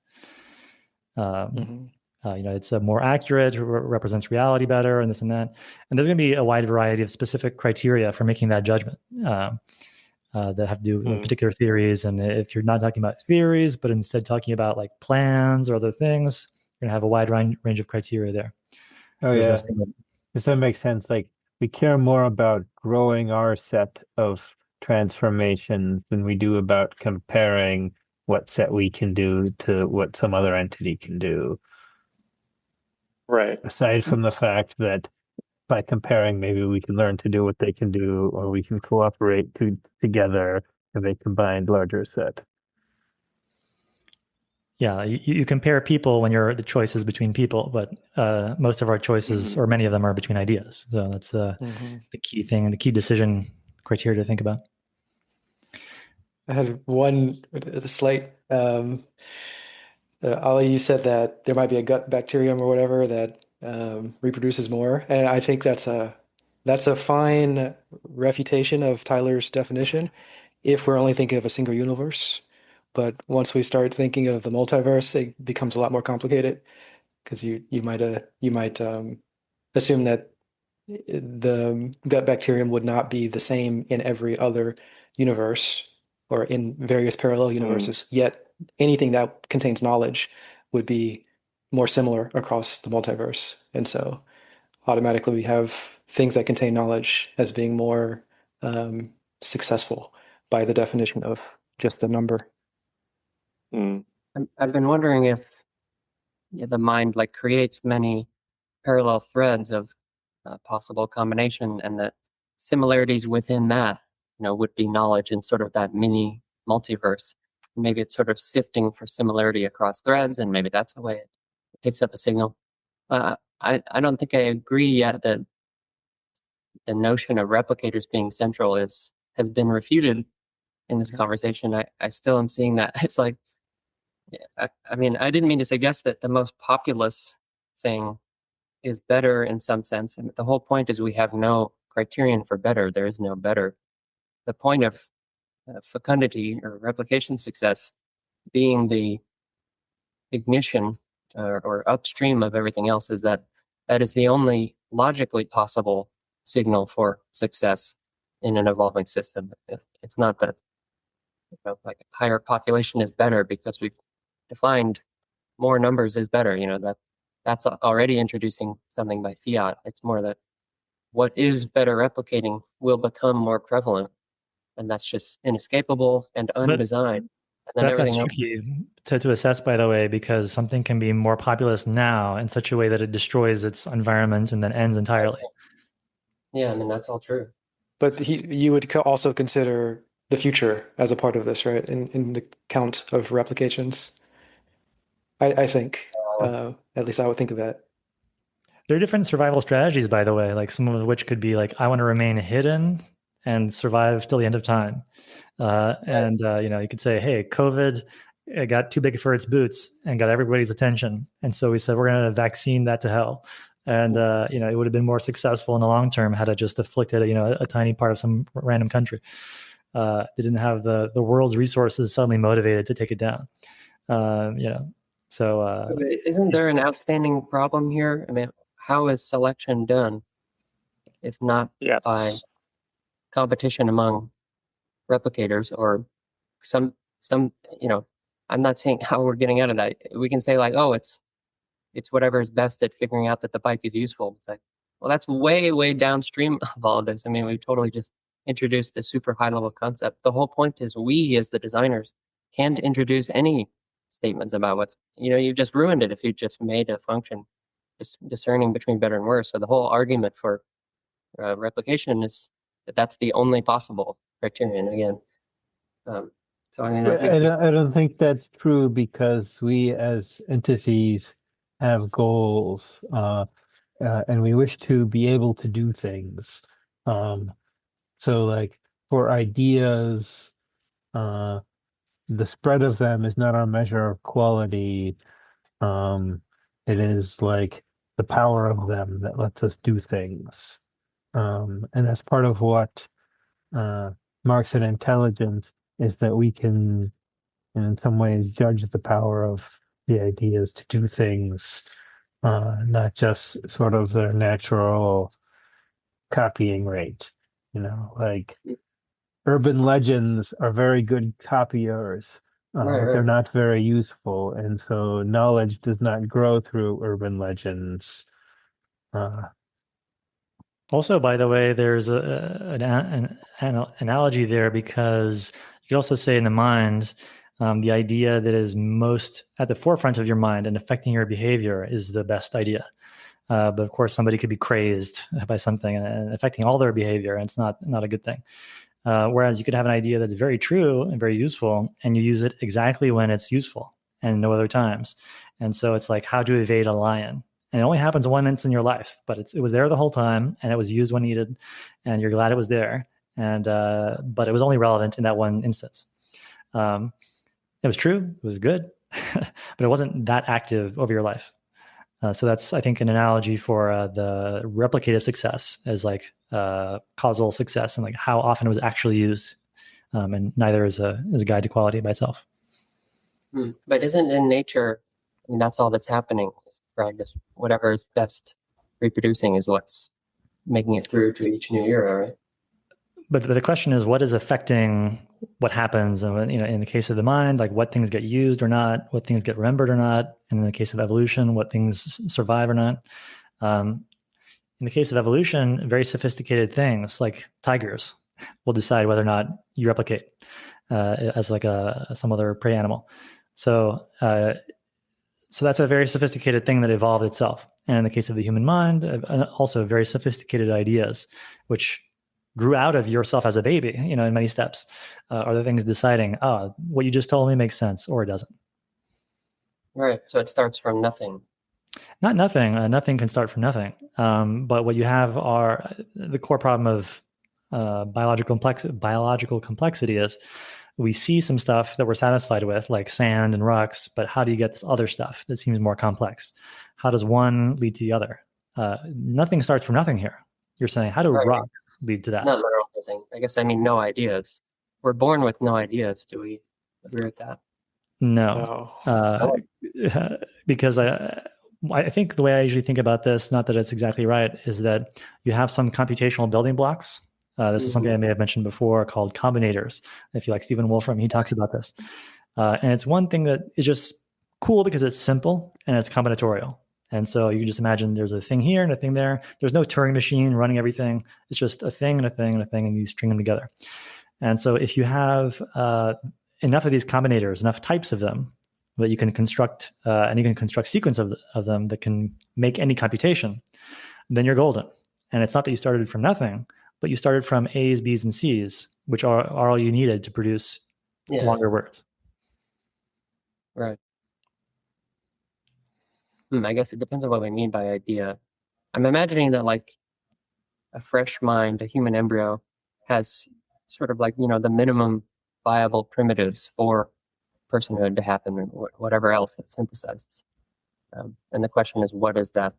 It's more accurate, represents reality better, and this and that. And there's going to be a wide variety of specific criteria for making that judgment. that have to do with particular theories. And if you're not talking about theories, but instead talking about like plans or other things, you're going to have a wide range of criteria there. Oh, There's no yeah. single. Does that make sense? Like, we care more about growing our set of transformations than we do about comparing what set we can do to what some other entity can do. Right. Aside from the fact that by comparing, maybe we can learn to do what they can do, or we can cooperate together and a combined larger set. Yeah, you compare people when the choice is between people, but most of our choices, or many of them, are between ideas. So that's the key thing and the key decision criteria to think about. I had one slight. Ali, you said that there might be a gut bacterium or whatever that reproduces more, and I think that's a fine refutation of Tyler's definition if we're only thinking of a single universe. But once we start thinking of the multiverse, it becomes a lot more complicated because you might assume that the gut bacterium would not be the same in every other universe or in various parallel universes. Yet anything that contains knowledge would be more similar across the multiverse. And so automatically we have things that contain knowledge as being more successful by the definition of just the number. I've been wondering if the mind like creates many parallel threads of possible combination, and that similarities within that, would be knowledge in sort of that mini multiverse. Maybe it's sort of sifting for similarity across threads, and maybe that's the way it picks up a signal. I don't think I agree yet that the notion of replicators being central has been refuted in this conversation. I still am seeing that. It's like, I mean, I didn't mean to suggest that the most populous thing is better in some sense. And the whole point is we have no criterion for better. There is no better. The point of fecundity or replication success being the ignition or upstream of everything else is that is the only logically possible signal for success in an evolving system. It's not that like higher population is better because we've defined more numbers is better. That's already introducing something by fiat. It's more that what is better replicating will become more prevalent, and that's just inescapable and undesigned. And then that's tricky to assess, by the way, because something can be more populous now in such a way that it destroys its environment and then ends entirely. Yeah, I mean, that's all true. But you would also consider the future as a part of this, right? In the count of replications. I think, at least I would think of that. There are different survival strategies, by the way, like some of which could be like, I want to remain hidden and survive till the end of time. You could say, hey, COVID got too big for its boots and got everybody's attention. And so we said, we're going to vaccine that to hell. And, it would have been more successful in the long term had it just afflicted, a tiny part of some random country. They didn't have the world's resources suddenly motivated to take it down. So isn't there an outstanding problem here? I mean, how is selection done if not by competition among replicators or some I'm not saying how we're getting out of that. We can say like, oh, it's whatever is best at figuring out that the bike is useful. It's like, well, that's way downstream of all of this. I mean, we've totally just introduced the super high level concept. The whole point is we as the designers can't introduce any statements about what's, you just ruined it if you just made a function discerning between better and worse. So the whole argument for replication is that that's the only possible criterion again. So I mean, I don't think that's true because we as entities have goals and we wish to be able to do things. So like for ideas, the spread of them is not our measure of quality. It is like the power of them that lets us do things. And that's part of what Marx said intelligence is that we can, in some ways, judge the power of the ideas to do things, not just sort of their natural copying rate. Like urban legends are very good copiers, Right, but they're right. not very useful, and so knowledge does not grow through urban legends. Uh, Also, by the way, there's an analogy there, because you could also say in the mind, the idea that is most at the forefront of your mind and affecting your behavior is the best idea. But of course, somebody could be crazed by something and affecting all their behavior, and it's not a good thing. Whereas you could have an idea that's very true and very useful, and you use it exactly when it's useful and no other times. And so it's like how to evade a lion. And it only happens one instance in your life, but it was there the whole time, and it was used when needed, and you're glad it was there. And but it was only relevant in that one instance. It was true, it was good, but it wasn't that active over your life. So that's, I think, an analogy for the replicative success as like causal success, and like how often it was actually used, and neither is a guide to quality by itself. But isn't in nature, I mean, that's all that's happening, right? Just whatever is best reproducing is what's making it through to each new era, right? But the question is, what is affecting what happens? And in the case of the mind, like what things get used or not, what things get remembered or not. And in the case of evolution, what things survive or not. In the case of evolution, very sophisticated things like tigers will decide whether or not you replicate as like some other prey animal. So that's a very sophisticated thing that evolved itself. And in the case of the human mind, also very sophisticated ideas, which grew out of yourself as a baby, in many steps, are the things deciding, what you just told me makes sense or it doesn't. Right. So it starts from nothing. Not nothing. Nothing can start from nothing. But what you have are the core problem of biological complexity is we see some stuff that we're satisfied with, like sand and rocks, but how do you get this other stuff that seems more complex? How does one lead to the other? Nothing starts from nothing here. You're saying, how do rocks lead to that? Not literal nothing. I guess I mean no ideas. We're born with no ideas. Do we agree with that? No. Because I think the way I usually think about this, not that it's exactly right, is that you have some computational building blocks. This is something I may have mentioned before called combinators. If you like Stephen Wolfram, he talks about this. And it's one thing that is just cool because it's simple and it's combinatorial. And so you can just imagine there's a thing here and a thing there. There's no Turing machine running everything. It's just a thing and a thing and a thing, and you string them together. And so if you have enough of these combinators, enough types of them, that you can construct, and you can construct sequence of them that can make any computation, then you're golden. And it's not that you started from nothing, but you started from A's, B's, and C's, which are all you needed to produce longer words. Right. I guess it depends on what we mean by idea. I'm imagining that like a fresh mind, a human embryo, has sort of like, the minimum viable primitives for personhood to happen and whatever else it synthesizes. And the question is, what is that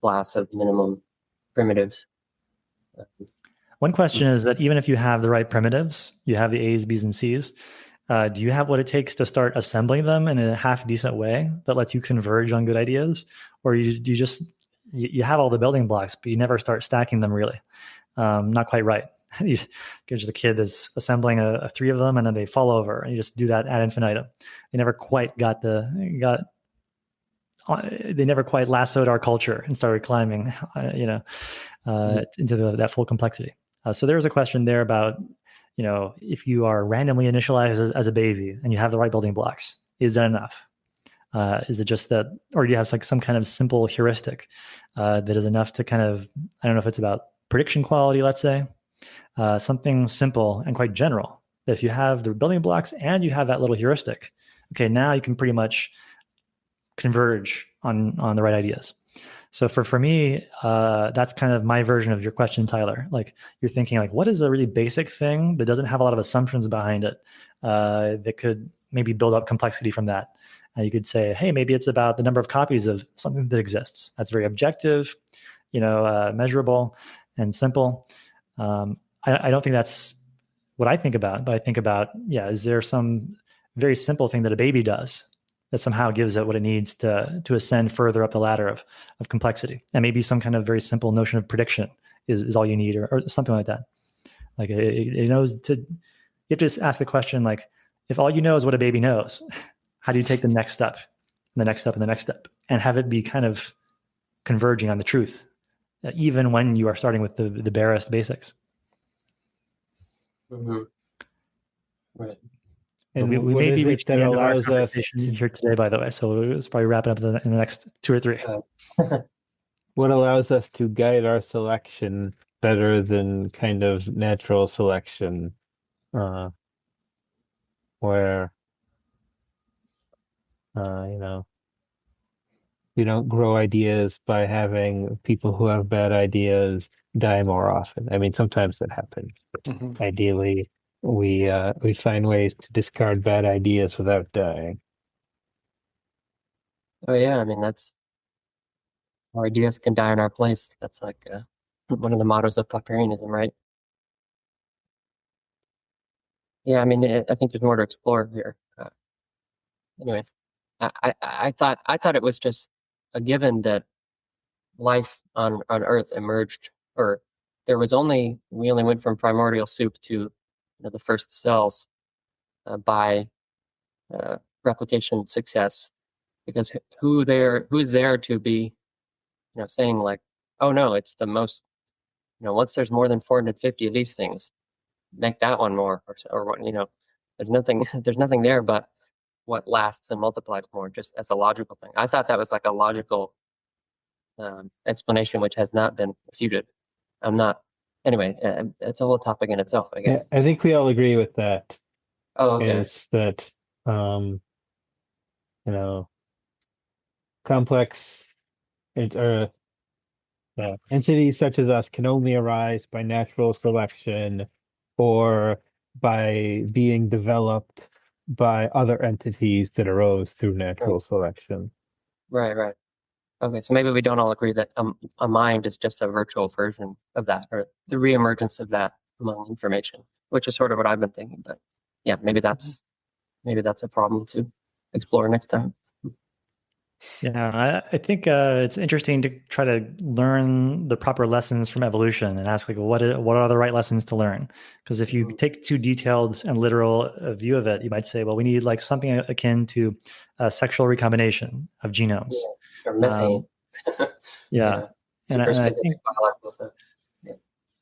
class of minimum primitives? One question is that even if you have the right primitives, you have the A's, B's, and C's, do you have what it takes to start assembling them in a half decent way that lets you converge on good ideas? Or you have all the building blocks, but you never start stacking them really? Not quite right. You're just a kid that's assembling a three of them, and then they fall over, and you just do that ad infinitum. They never quite they never quite lassoed our culture and started climbing, into that full complexity. So there's a question there about, if you are randomly initialized as a baby and you have the right building blocks, is that enough? Is it just that, or do you have like some kind of simple heuristic that is enough to kind of, I don't know if it's about prediction quality, let's say, something simple and quite general, that if you have the building blocks and you have that little heuristic, okay, now you can pretty much converge on the right ideas. So for me, that's kind of my version of your question, Tyler. Like you're thinking like, what is a really basic thing that doesn't have a lot of assumptions behind it, that could maybe build up complexity from that? And you could say, hey, maybe it's about the number of copies of something that exists. That's very objective, measurable and simple. I don't think that's what I think about, but I think about, is there some very simple thing that a baby does that somehow gives it what it needs to ascend further up the ladder of complexity? And maybe some kind of very simple notion of prediction is all you need, or something like that. Like it knows to. You have to just ask the question, like, if all you know is what a baby knows, how do you take the next step, and the next step, and the next step, and have it be kind of converging on the truth, even when you are starting with the barest basics. Mm-hmm. Right. And we what may be is it reaching that the end of our allows us conversation here today, by the way. So it's probably wrapping up in the next 2 or 3. what allows us to guide our selection better than kind of natural selection, where you know, you don't grow ideas by having people who have bad ideas die more often. I mean, sometimes that happens, but Mhm. ideally, we find ways to discard bad ideas without dying. Oh yeah, I mean that's our ideas can die in our place. That's like one of the mottos of Popperianism, right? Yeah, I mean I think there's more to explore here. Anyway, I thought it was just a given that life on Earth emerged, or we only went from primordial soup to the first cells by replication success, because who's there to be saying like, oh no, it's the most, once there's more than 450 of these things, make that one more, or what, there's nothing there but what lasts and multiplies more, just as a logical thing. I thought that was like a logical explanation, which has not been refuted. I'm not. Anyway, it's a whole topic in itself, I guess. Yeah, I think we all agree with that. Oh, okay. Is that you know, complex or entities such as us can only arise by natural selection or by being developed by other entities that arose through natural selection. Right. Okay, so maybe we don't all agree that a mind is just a virtual version of that, or the reemergence of that among information, which is sort of what I've been thinking. But yeah, maybe that's a problem to explore next time. Yeah, I think it's interesting to try to learn the proper lessons from evolution and ask, like, what are the right lessons to learn? Because if you take too detailed and literal a view of it, you might say, well, we need like something akin to sexual recombination of genomes. Or methane. Yeah. Super And I specific think biological stuff. Yeah.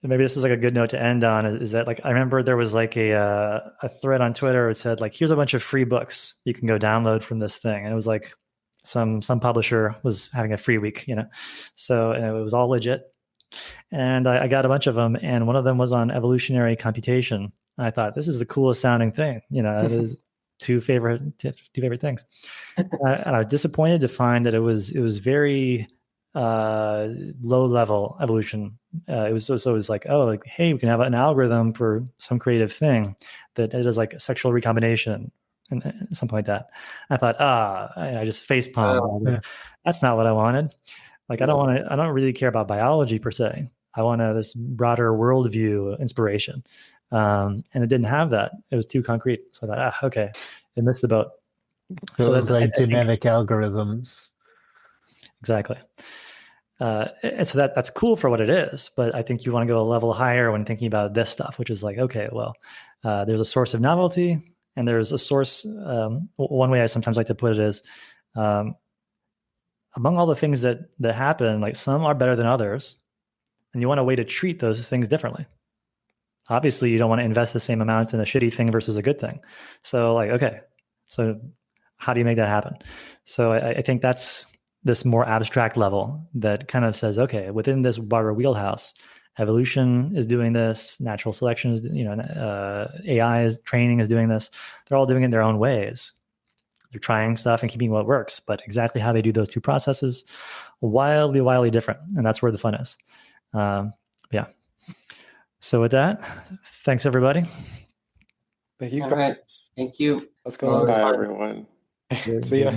maybe this is like a good note to end on, is that, like, I remember there was like a thread on Twitter. It said, like, here's a bunch of free books you can go download from this thing. And it was like some publisher was having a free week, so, and it was all legit. And I got a bunch of them, and one of them was on evolutionary computation. And I thought, this is the coolest sounding thing, two favorite things. And I was disappointed to find that it was very low level evolution. It was like, oh, like, hey, we can have an algorithm for some creative thing that it does like sexual recombination and something like that. I thought, I just face palmed. That's not what I wanted. Like, I don't really care about biology per se. I want this broader worldview inspiration. And it didn't have that. It was too concrete. So I thought, okay, it missed the boat. So it's like I think, genetic algorithms. exactly. And so that's cool for what it is, but I think you want to go a level higher when thinking about this stuff, which is like, okay, well, there's a source of novelty, and there's a source. One way I sometimes like to put it is, among all the things that happen, like, some are better than others, and you want a way to treat those things differently. Obviously, you don't want to invest the same amount in a shitty thing versus a good thing. So, like, okay, so how do you make that happen? So I think that's this more abstract level that kind of says, okay, within this broader wheelhouse, evolution is doing this, natural selection is, AI is training is doing this. They're all doing it in their own ways. They're trying stuff and keeping what works, but exactly how they do those two processes, wildly different. And that's where the fun is. Yeah. So with that, thanks everybody. Thank you. All right. Thank you. Let's go. Bye, everyone. See ya.